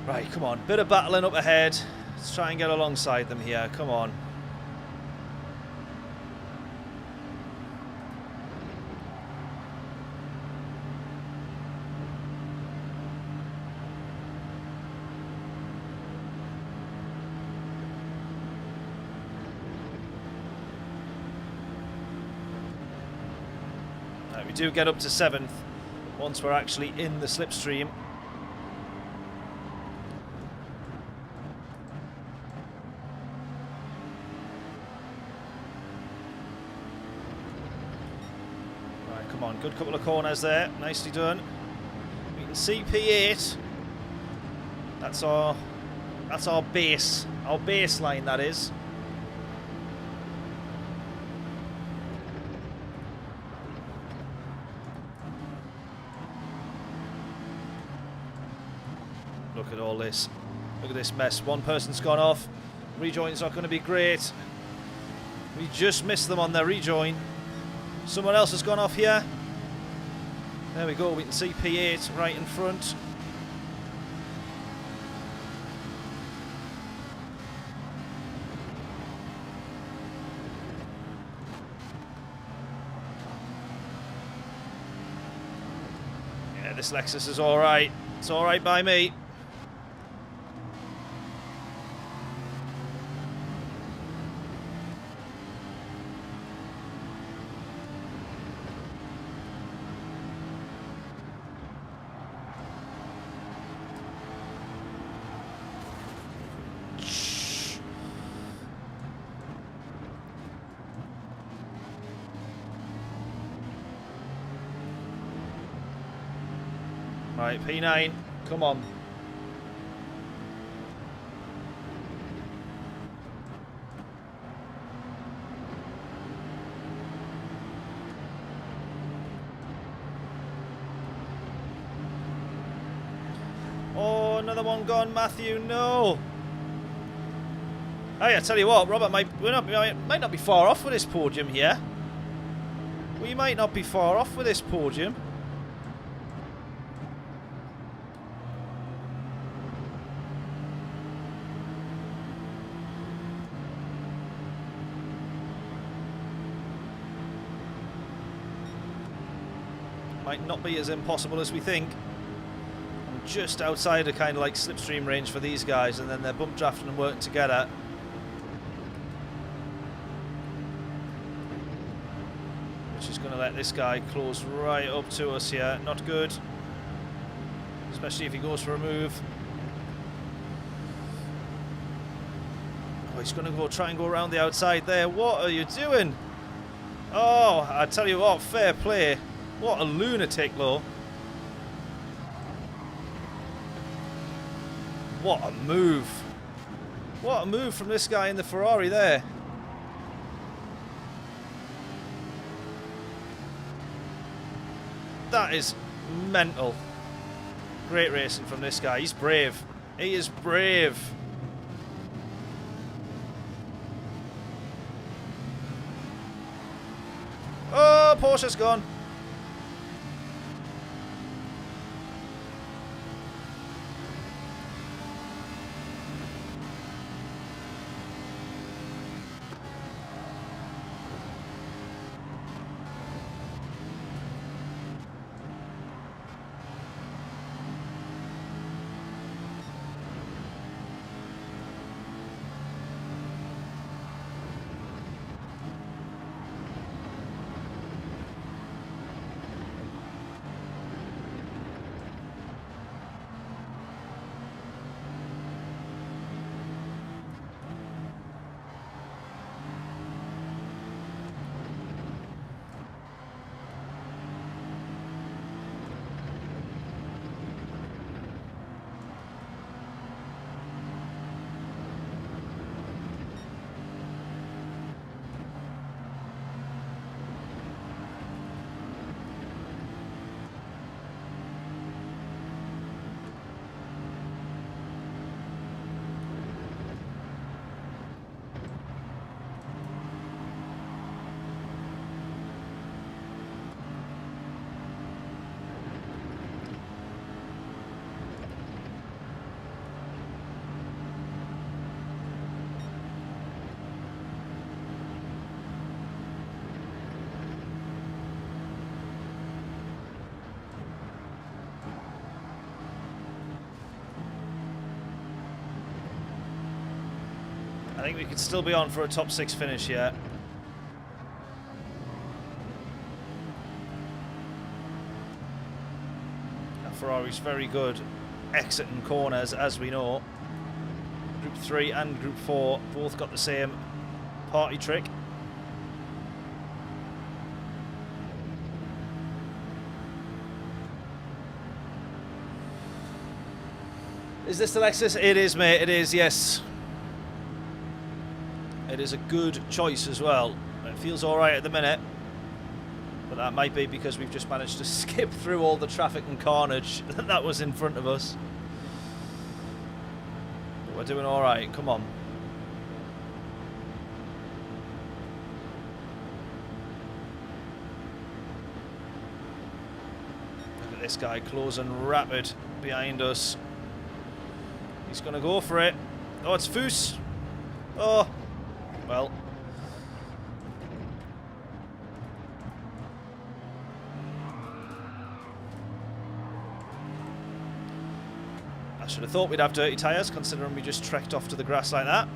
Right, come on. Bit of battling up ahead. Let's try and get alongside them here. Come on. Right, we do get up to 7th once we're actually in the slipstream. Come on, good couple of corners there. Nicely done. We can see P8. That's our base. Our baseline, that is. Look at all this. Look at this mess. One person's gone off. Rejoin's not going to be great. We just missed them on their rejoin. Someone else has gone off here. There we go. We can see P8 right in front. Yeah, this Lexus is all right. It's all right by me. Right, P9, come on. Oh, another one gone, Matthew, no. Hey, I tell you what, Robert might not be far off with this podium here. We might not be far off with this podium. Might not be as impossible as we think. I'm just outside a kind of like slipstream range for these guys, and then they're bump drafting and working together. Which is going to let this guy close right up to us here. Not good. Especially if he goes for a move. Oh, he's going to try and go around the outside there. What are you doing? Oh, I tell you what, fair play. What a lunatic, though. What a move. What a move from this guy in the Ferrari there. That is mental. Great racing from this guy. He's brave. He is brave. Oh, Porsche's gone. I think we could still be on for a top 6 finish here. And Ferrari's very good exiting corners, as we know. Group 3 and Group 4 both got the same party trick. Is this the Lexus? It is, mate. It is, yes. It is a good choice as well. It feels alright at the minute. But that might be because we've just managed to skip through all the traffic and carnage that was in front of us. But we're doing alright. Come on. Look at this guy closing rapid behind us. He's going to go for it. Oh, it's Foos. Oh. Well. I should have thought we'd have dirty tyres, considering we just trekked off to the grass like that.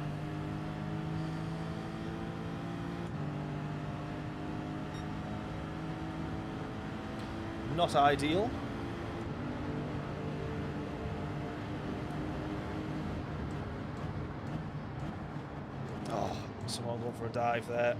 Not ideal. Someone going for a dive there.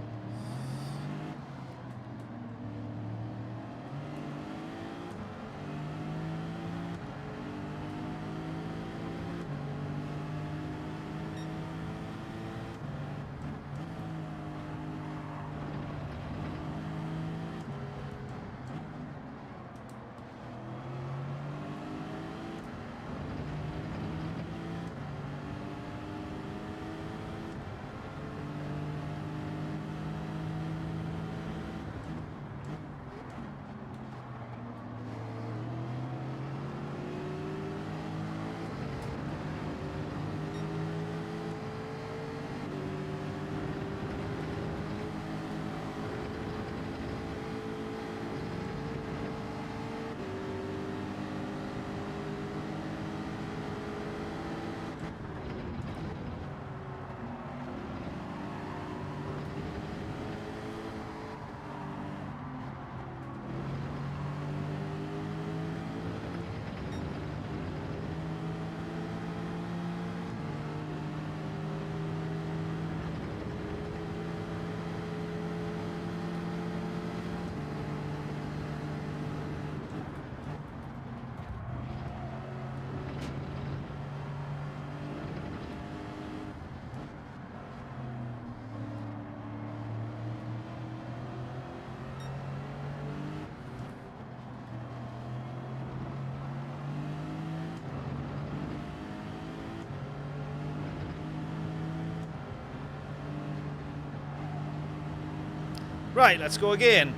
Right, let's go again.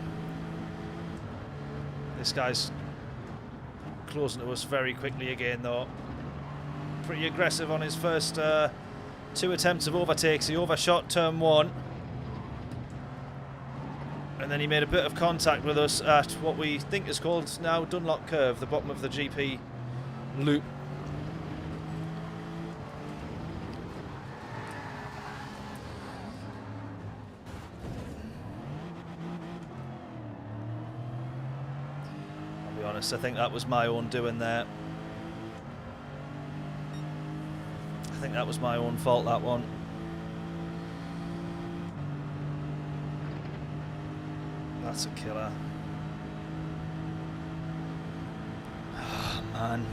This guy's closing to us very quickly again, though. Pretty aggressive on his first 2 attempts of overtakes. He overshot turn 1. And then he made a bit of contact with us at what we think is called now Dunlop Curve, the bottom of the GP loop. I'll be honest, I think that was my own doing there. I think that was my own fault, that one. That's a killer. Oh, man.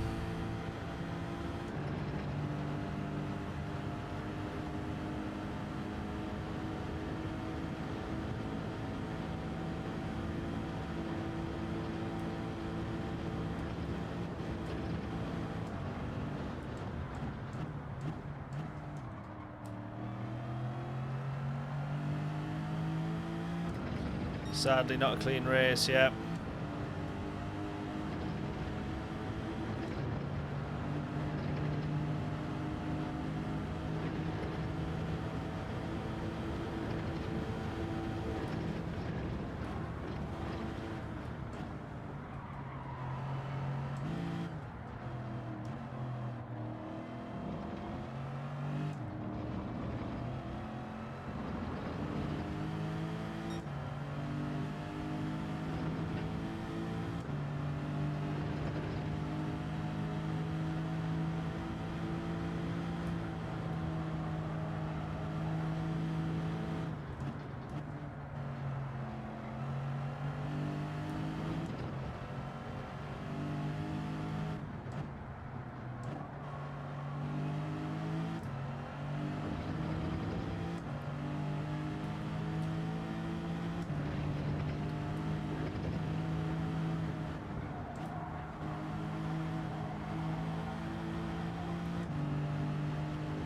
Sadly, not a clean race, yeah.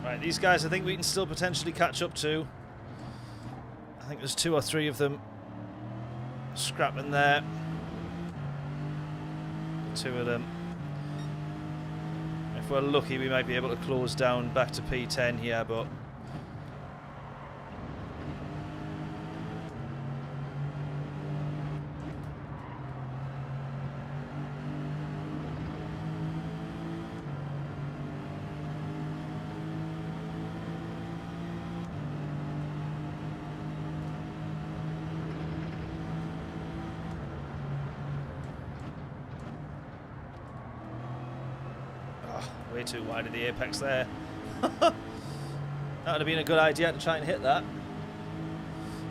Right, these guys I think we can still potentially catch up to. I think there's 2 or 3 of them scrapping there. 2 of them. If we're lucky, we might be able to close down back to P10 here, but way too wide of the apex there. That would have been a good idea to try and hit that.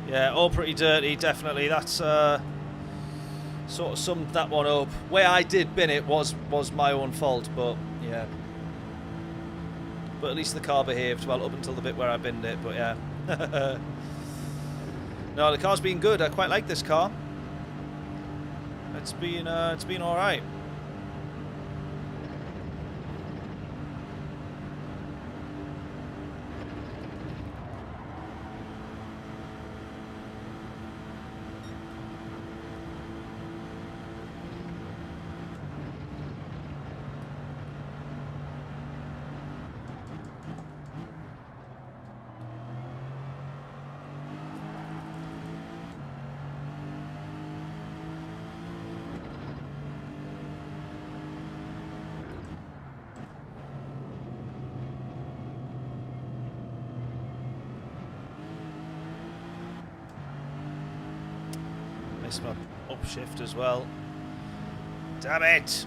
Yeah, all pretty dirty, definitely. That's sort of summed that one up. Where I did bin it was my own fault, but yeah. But at least the car behaved well up until the bit where I binned it, but yeah. No, the car's been good. I quite like this car. It's been all right. Missed my upshift as well. Damn it!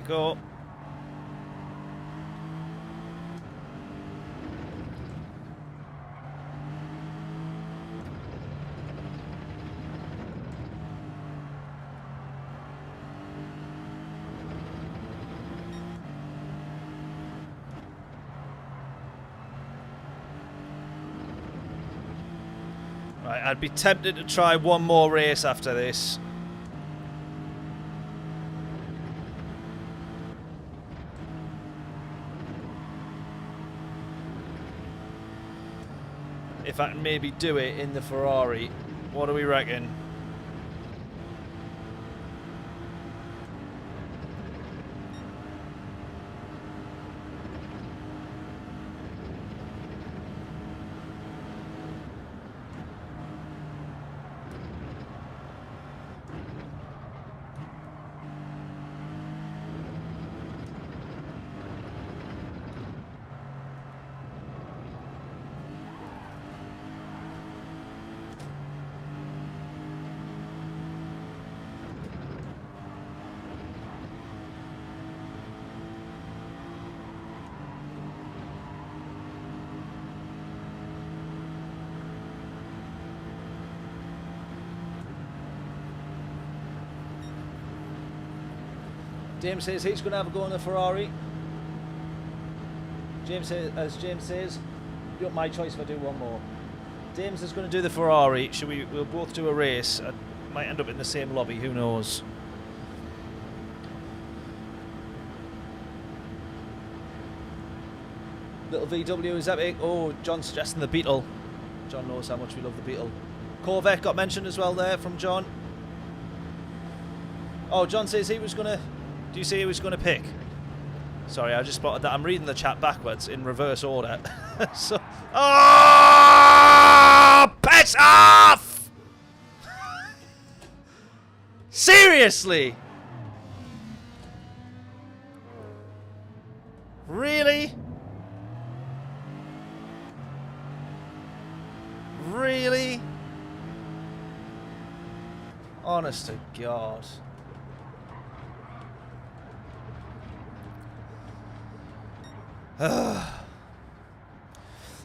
Go. Right, I'd be tempted to try one more race after this. If I can maybe do it in the Ferrari. What do we reckon? James says he's going to have a go on the Ferrari. James says, as James says, my choice if I do one more. James is going to do the Ferrari. We'll both do a race. I might end up in the same lobby. Who knows? Little VW is epic. Oh, John's suggesting the Beetle. John knows how much we love the Beetle. Corvette got mentioned as well there from John. Oh, John says he was going to... Do you see he was going to pick? Sorry, I just spotted that. I'm reading the chat backwards in reverse order. So, oh, piss off! Seriously? Really? Really? Honest to God.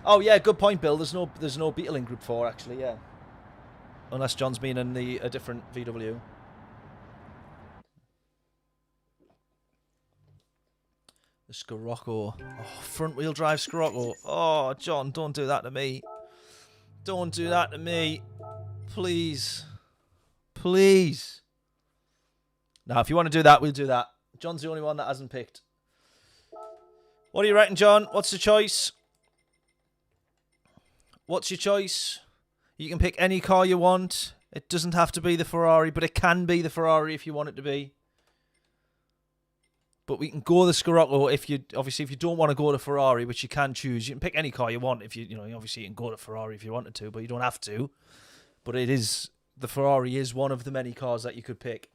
Oh yeah, good point, Bill. There's no Beetle in Group 4 actually, yeah. Unless John's been in a different VW. The Scirocco. Oh, front wheel drive Scirocco. Oh, John, don't do that to me. Don't do that to me. Please. Please. Now, if you want to do that, we'll do that. John's the only one that hasn't picked. What do you reckon, John? What's the choice? What's your choice? You can pick any car you want. It doesn't have to be the Ferrari, but it can be the Ferrari if you want it to be. But we can go the Scirocco if you don't want to go to Ferrari, which you can choose. You can pick any car you want if obviously you can go to Ferrari if you wanted to, but you don't have to. But the Ferrari is one of the many cars that you could pick.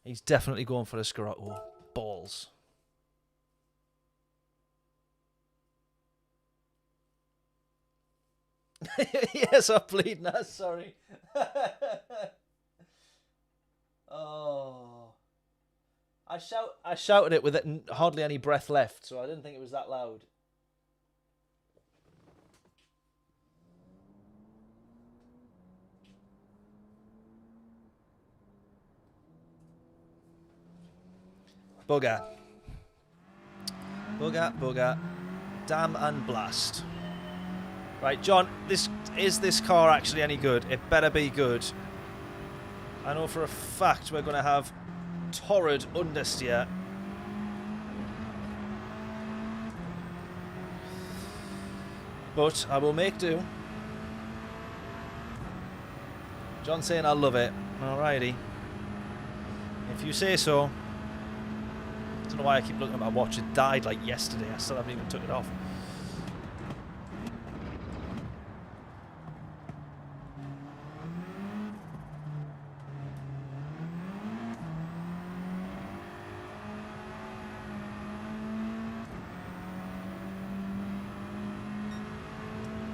He's definitely going for the Scirocco. Balls. Yes, I'm bleeding. Sorry. Oh, I shouted it with hardly any breath left, so I didn't think it was that loud. Bugger. Bugger, bugger. Damn and blast. Right, John, is this car actually any good? It better be good. I know for a fact we're going to have torrid understeer. But I will make do. John's saying I love it. Alrighty. If you say so. I don't know why I keep looking at my watch. It died like yesterday. I still haven't even took it off.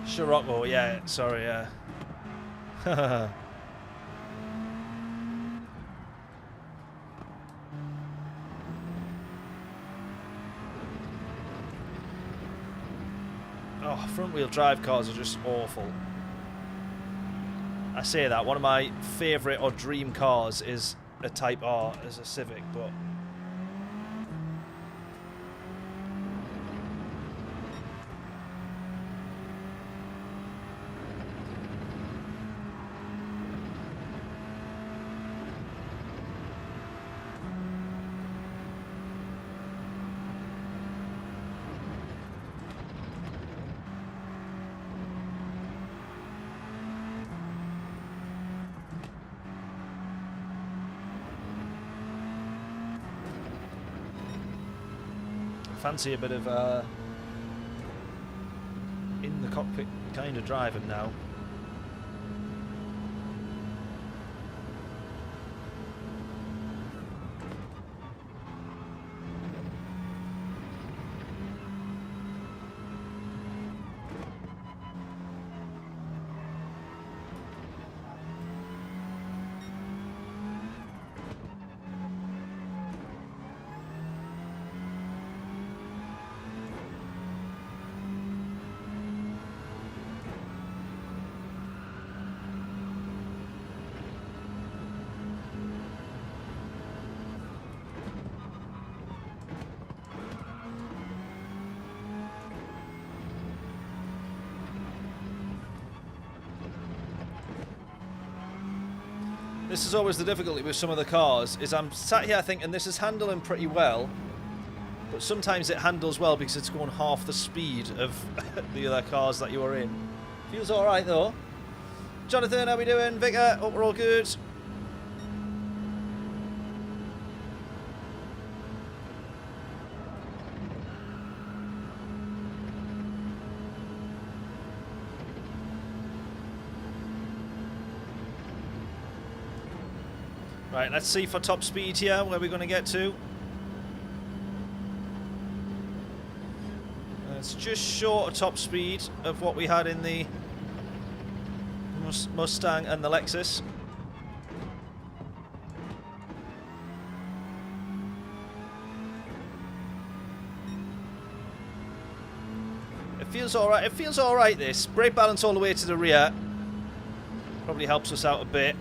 Scirocco, yeah, sorry, yeah. Oh, front wheel drive cars are just awful. I say that, one of my favourite or dream cars is a Type R as a Civic, but fancy a bit of in the cockpit kind of driving now. This is always the difficulty with some of the cars, is I'm sat here thinking this is handling pretty well, but sometimes it handles well because it's going half the speed of the other cars that you are in. Feels alright though. Jonathan, how we doing? Vicar, hope we're all good. Right, let's see for top speed here, where we're going to get to. It's just short of top speed of what we had in the Mustang and the Lexus. It feels alright. It feels alright, this. Brake balance all the way to the rear. Probably helps us out a bit.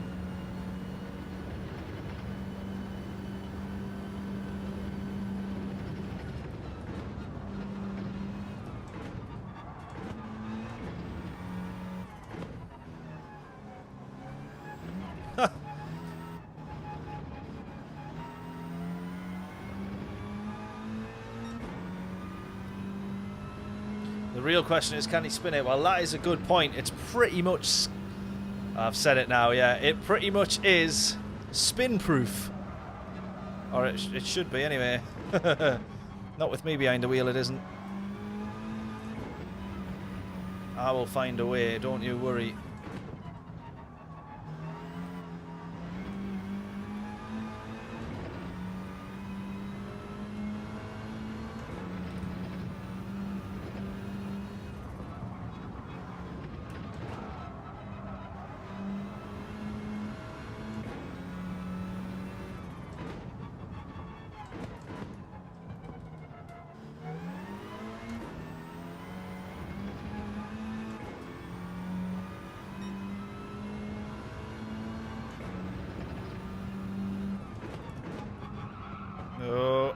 The real question is, can he spin it? Well, that is a good point. It's pretty much... I've said it now, yeah. It pretty much is spin-proof. Or it should be, anyway. Not with me behind the wheel, it isn't. I will find a way, don't you worry. Oh.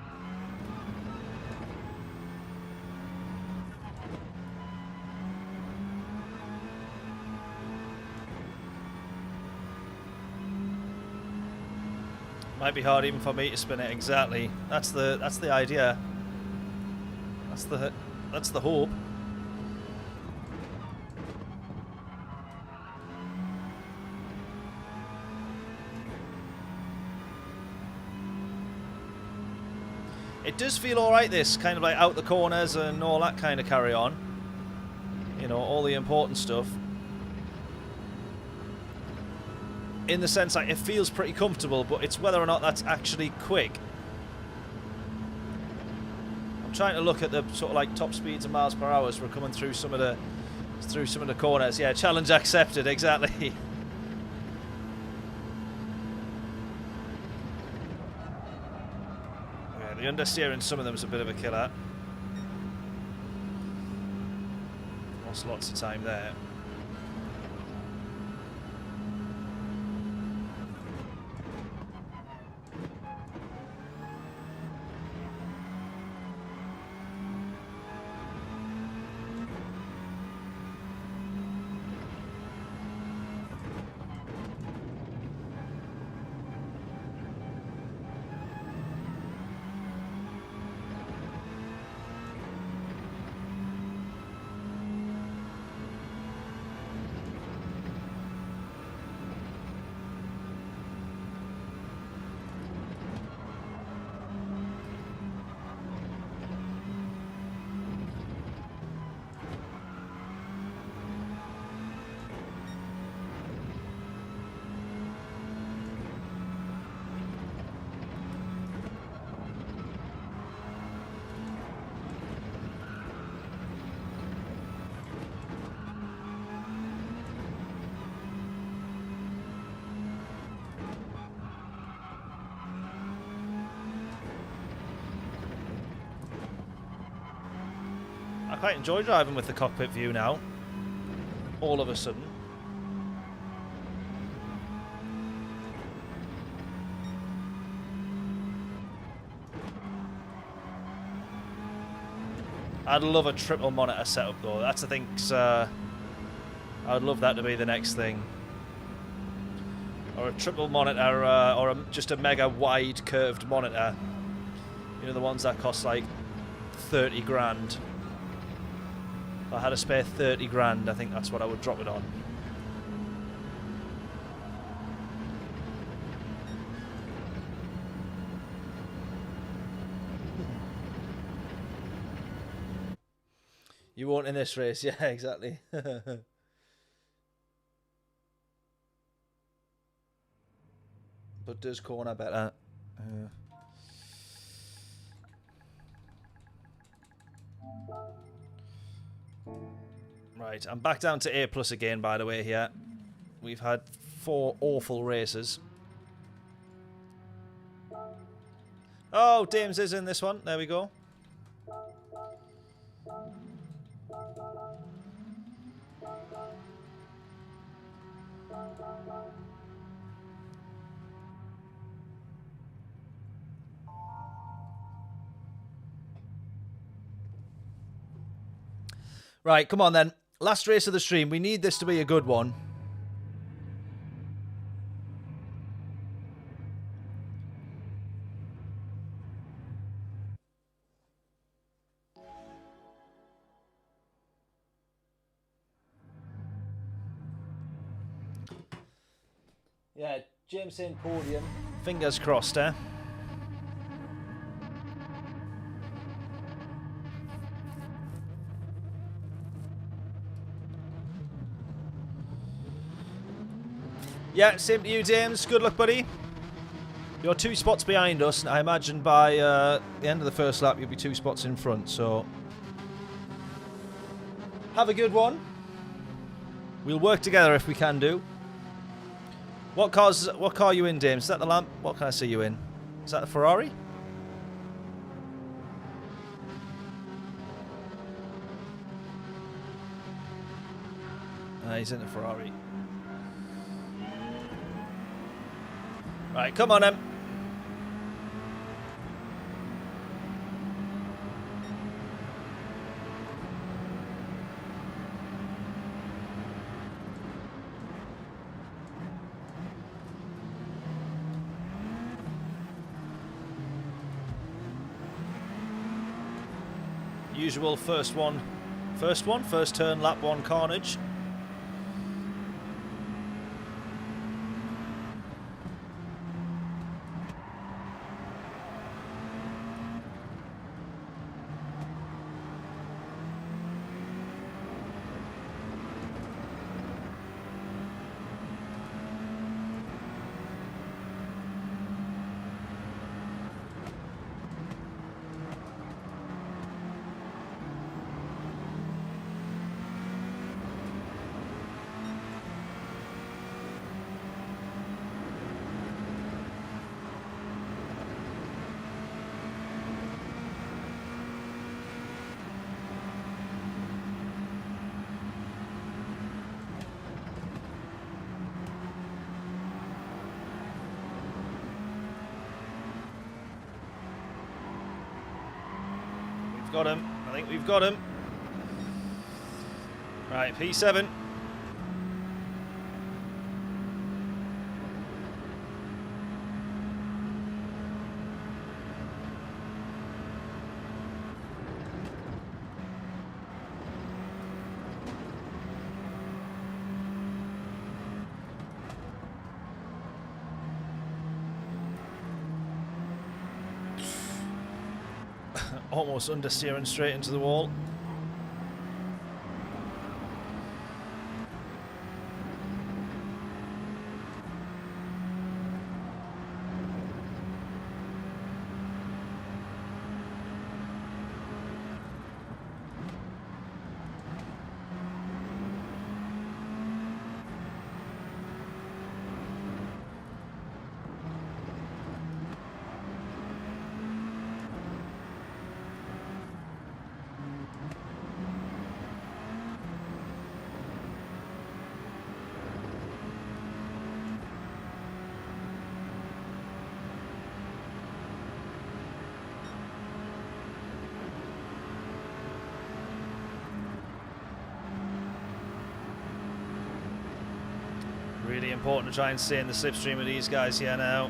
Might be hard even for me to spin it. Exactly. That's the idea. That's the hope. It does feel alright, this, kind of like out the corners and all that kind of carry on. You know, all the important stuff. In the sense that it feels pretty comfortable, but it's whether or not that's actually quick. I'm trying to look at the sort of like top speeds and miles per hour as we're coming through some of the corners. Yeah, challenge accepted, exactly. The understeering, some of them is a bit of a killer. Lost lots of time there. I quite enjoy driving with the cockpit view now. All of a sudden. I'd love a triple monitor setup though. That's I think I'd love that to be the next thing. Or a triple monitor, or just a mega wide curved monitor. You know, the ones that cost like 30 grand. If I had to spare 30 grand, I think that's what I would drop it on. You won't in this race, yeah, exactly. But does corner better. Right, I'm back down to A+ again, by the way, here. We've had 4 awful races. Oh, Dames is in this one. There we go. Right, come on then. Last race of the stream. We need this to be a good one. Yeah, James saying podium. Fingers crossed, eh? Yeah, same to you, James. Good luck, buddy. You're 2 spots behind us, and I imagine by the end of the first lap you'll be 2 spots in front, so... Have a good one. We'll work together if we can do. What car are you in, James? Is that the lamp? What can I see you in? Is that the Ferrari? He's in the Ferrari. Right, come on, then. Usual first turn, lap 1 carnage. Got him. I think we've got him. Right, P7. Almost understeering straight into the wall. Really important to try and stay in the slipstream with these guys here now.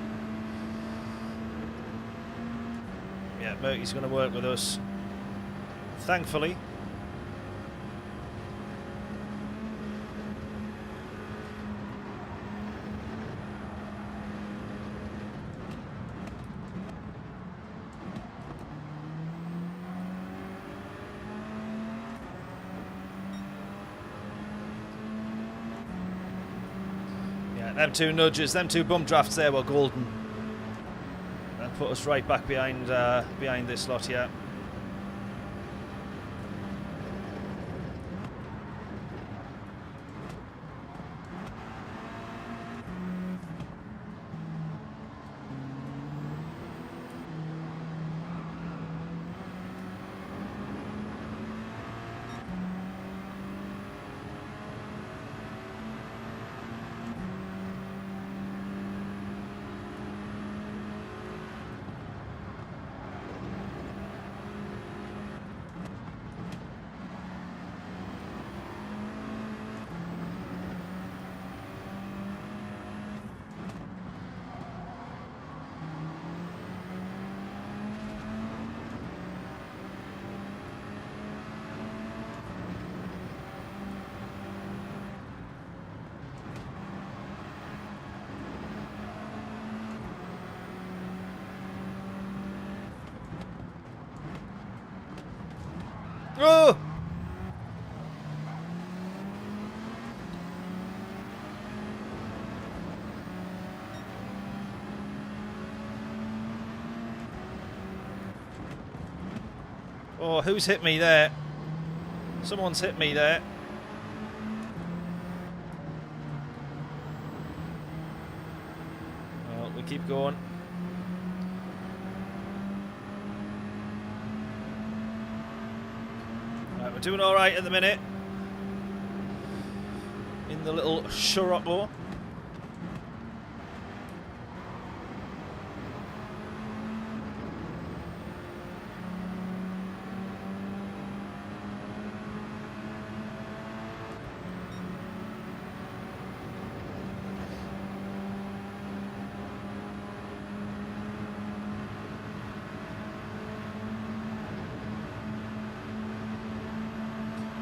Yeah, Murky's going to work with us, thankfully. Them two nudges, them two bump drafts there were golden. And put us right back behind this lot here. Oh! Oh, who's hit me there? Someone's hit me there. Well, we keep going. Right, we're doing all right at the minute. In the little Shuruppo.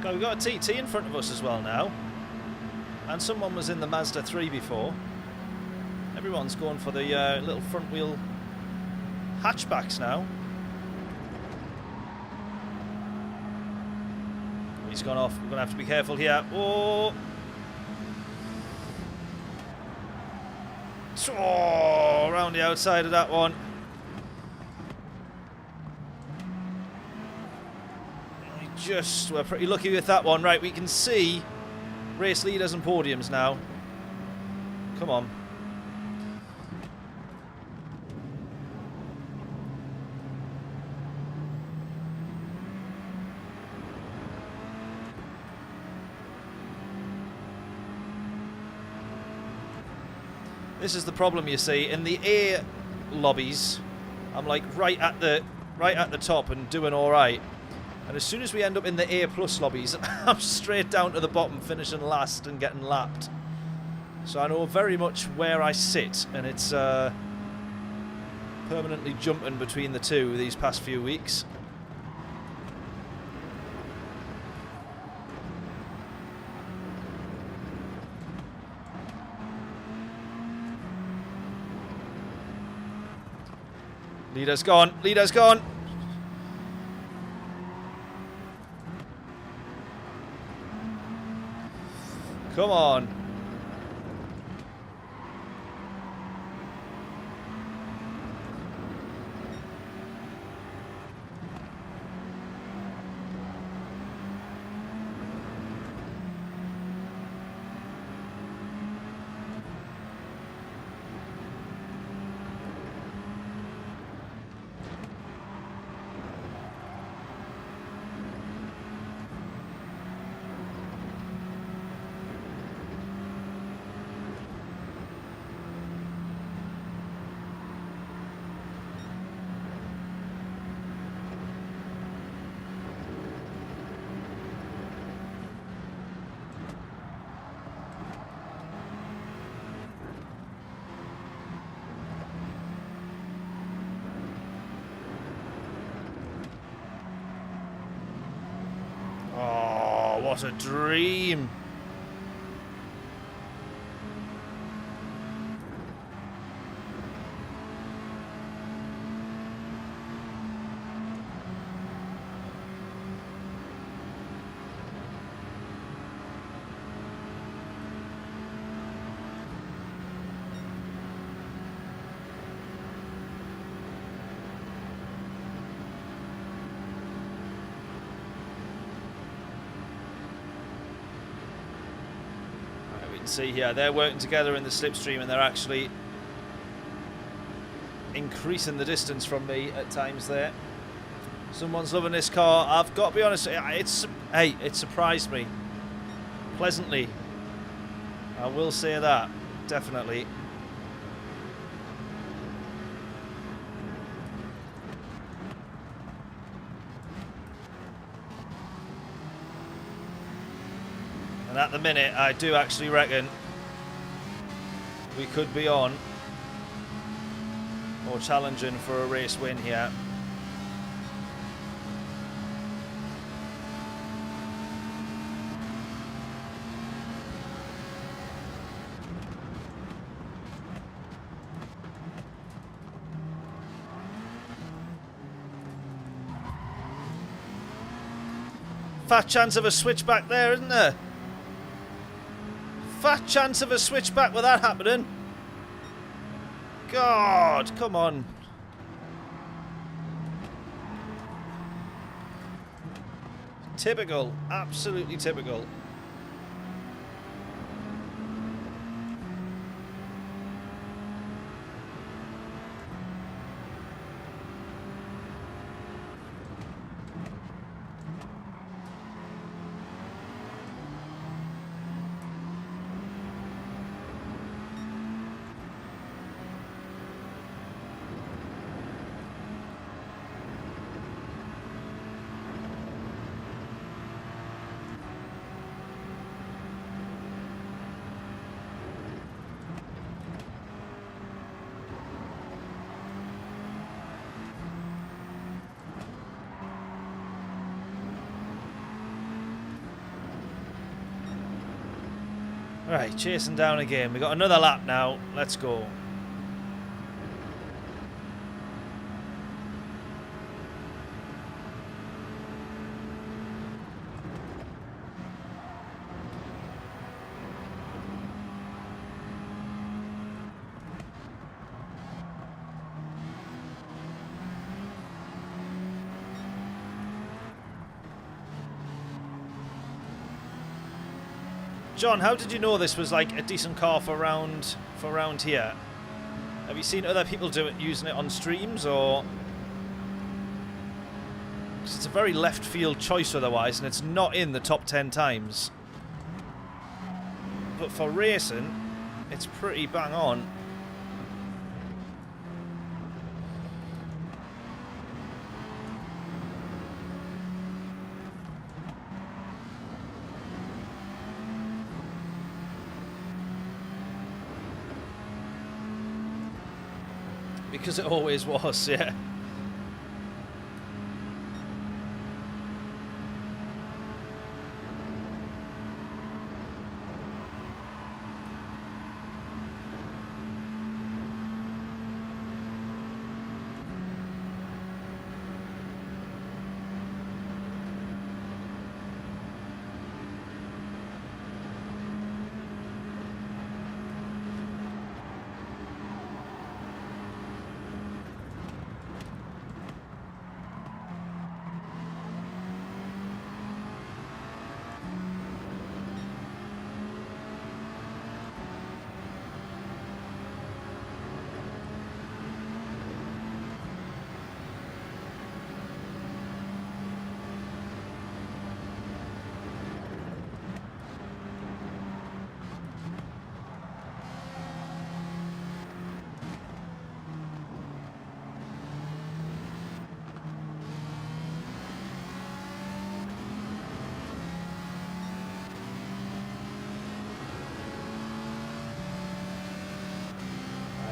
We've got a TT in front of us as well now, and someone was in the Mazda 3 before. Everyone's going for the little front wheel hatchbacks now. He's gone off. We're going to have to be careful here. Oh! Oh, around the outside of that one. We're pretty lucky with that one. Right, we can see race leaders and podiums now. Come on. This is the problem, you see. In the A lobbies, I'm like right at the top and doing all right. And as soon as we end up in the A+ lobbies, I'm straight down to the bottom, finishing last and getting lapped. So I know very much where I sit, and it's permanently jumping between the two these past few weeks. Leader's gone, leader's gone. Come on. what a dream. See here, they're working together in the slipstream and they're actually increasing the distance from me at times there. Someone's loving this car. I've got to be honest, it surprised me pleasantly. I will say that, definitely. And at the minute, I do actually reckon we could be on or challenging for a race win here. Fat chance of a switchback there, isn't there? Fat chance of a switchback with that happening. God, come on. Typical, absolutely typical. Right, chasing down again. We got another lap now. Let's go. John, how did you know this was like a decent car for round here? Have you seen other people using it on streams, or? Because it's a very left field choice otherwise, and it's not in the top 10 times. But for racing, it's pretty bang on. Because it always was, yeah.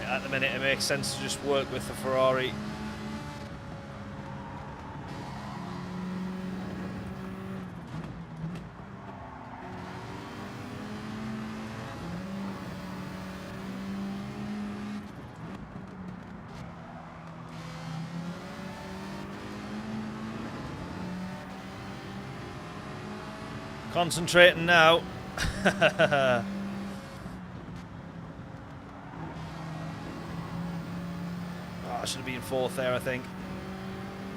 At the minute, it makes sense to just work with the Ferrari. Concentrating now. Oh, I should have been fourth there, I think.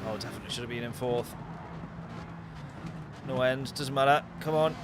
Oh, definitely should have been in fourth. No end, doesn't matter. Come on.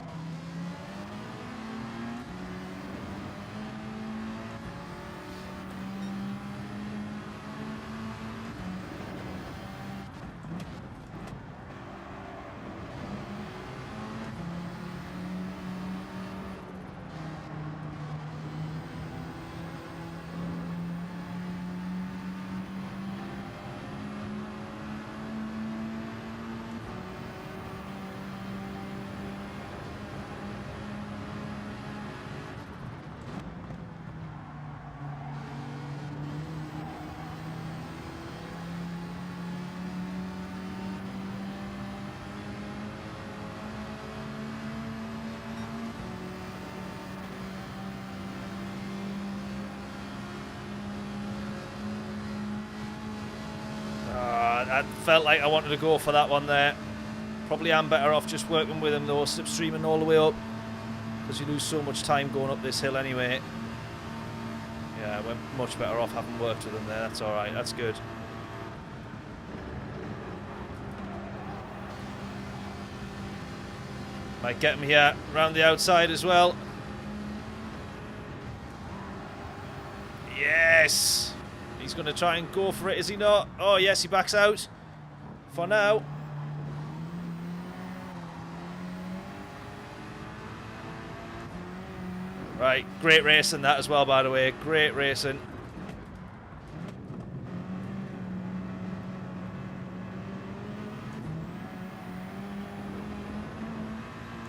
I felt like I wanted to go for that one there. Probably am better off just working with him though, slipstreaming all the way up, because you lose so much time going up this hill anyway. Yeah, we're much better off having worked with him there. That's alright, that's good. Might get him here round the outside as well. Yes! He's going to try and go for it, is he not? Oh, yes, he backs out. For now. Right, great racing that as well, by the way. Great racing.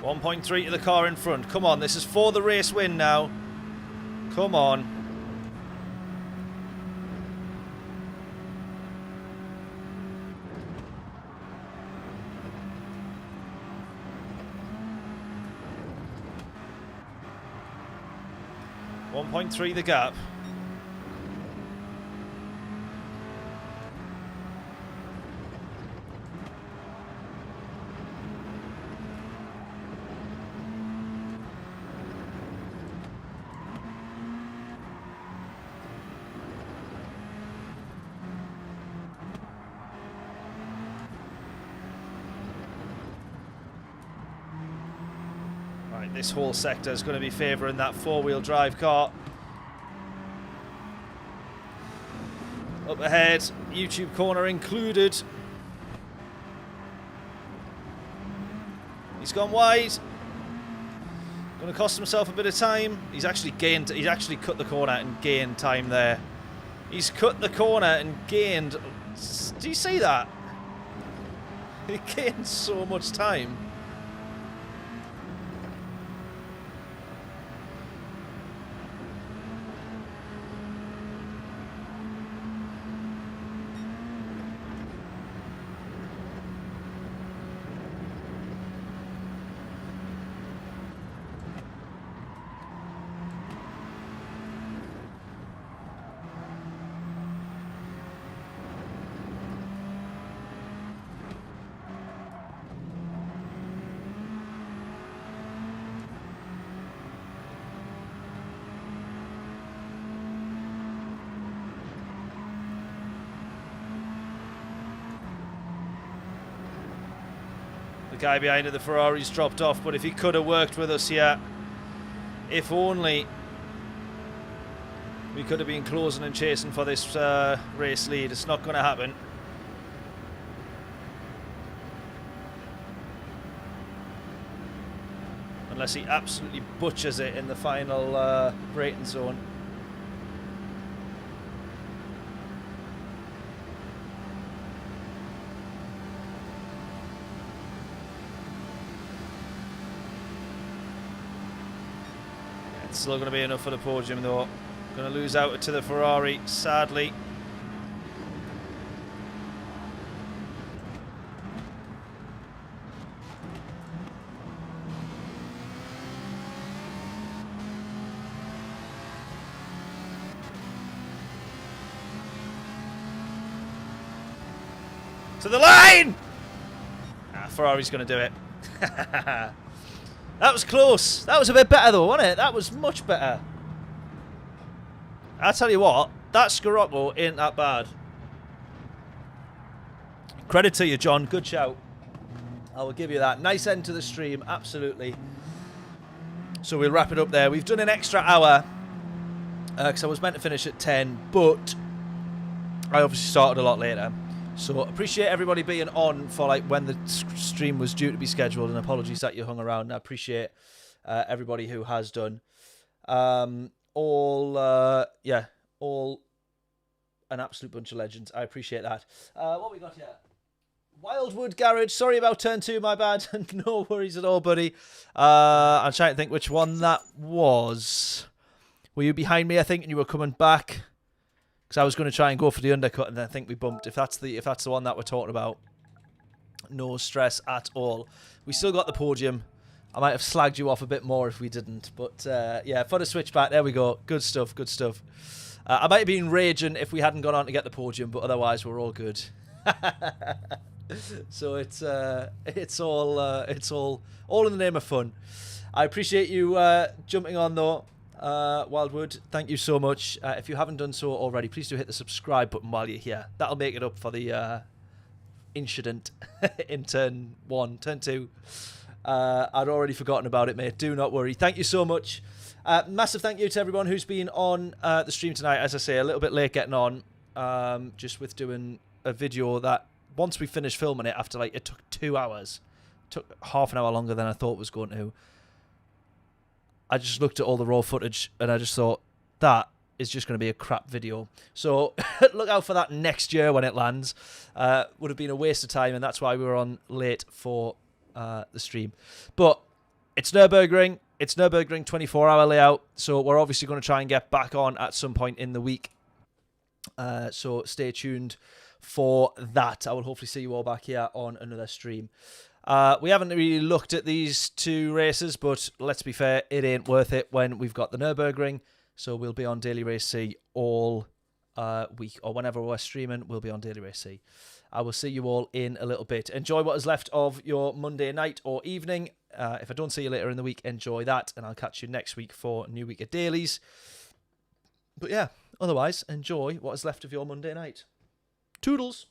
.3 to the car in front. Come on, this is for the race win now. Come on. .3 the gap. Right, this whole sector is going to be favouring that four-wheel drive car. Up ahead, YouTube corner included. He's gone wide. Going to cost himself a bit of time. He's actually cut the corner and gained time there. He's cut the corner and gained. Do you see that? He gained so much time. The guy behind it, the Ferrari's dropped off, but if he could have worked with us here, if only, we could have been closing and chasing for this race lead. It's not going to happen. Unless he absolutely butchers it in the final braking zone. Still going to be enough for the podium though. Going to lose out to the Ferrari, sadly. To the line! Ferrari's going to do it. That was close. That was a bit better though, wasn't it? That was much better. I tell you what, that Scirocco ain't that bad. Credit to you, John. Good shout. I will give you that. Nice end to the stream, absolutely. So we'll wrap it up there. We've done an extra hour because I was meant to finish at 10, but I obviously started a lot later. So appreciate everybody being on for like when the stream was due to be scheduled, and apologies that you hung around. I appreciate everybody who has done. All an absolute bunch of legends. I appreciate that. What we got here? Wildwood Garage. Sorry about turn 2, my bad. No worries at all, buddy. I'm trying to think which one that was. Were you behind me, I think, and you were coming back? Because I was going to try and go for the undercut, and I think we bumped. If that's the one that we're talking about, no stress at all. We still got the podium. I might have slagged you off a bit more if we didn't, but yeah, for the switchback, there we go. Good stuff, good stuff. I might have been raging if we hadn't gone on to get the podium, but otherwise we're all good. So it's all in the name of fun. I appreciate you jumping on though. Wildwood, thank you so much. If you haven't done so already, please do hit the subscribe button while you're here. That'll make it up for the incident in turn 1. Turn 2, I'd already forgotten about it, mate. Do not worry. Thank you so much. Massive thank you to everyone who's been on the stream tonight. As I say, a little bit late getting on, just with doing a video that once we finished filming it, after like it took 2 hours, took half an hour longer than I thought it was going to. I just looked at all the raw footage and I just thought that is just going to be a crap video. So look out for that next year when it lands. Would have been a waste of time, and that's why we were on late for the stream. But it's Nurburgring. It's Nurburgring 24-hour layout. So we're obviously going to try and get back on at some point in the week. So stay tuned for that. I will hopefully see you all back here on another stream. We haven't really looked at these 2 races, but let's be fair, it ain't worth it when we've got the Nürburgring. So we'll be on Daily Race C all week, or whenever we're streaming, we'll be on Daily Race C. I will see you all in a little bit. Enjoy what is left of your Monday night or evening. If I don't see you later in the week, enjoy that, and I'll catch you next week for a new week of dailies. But yeah, otherwise, enjoy what is left of your Monday night. Toodles!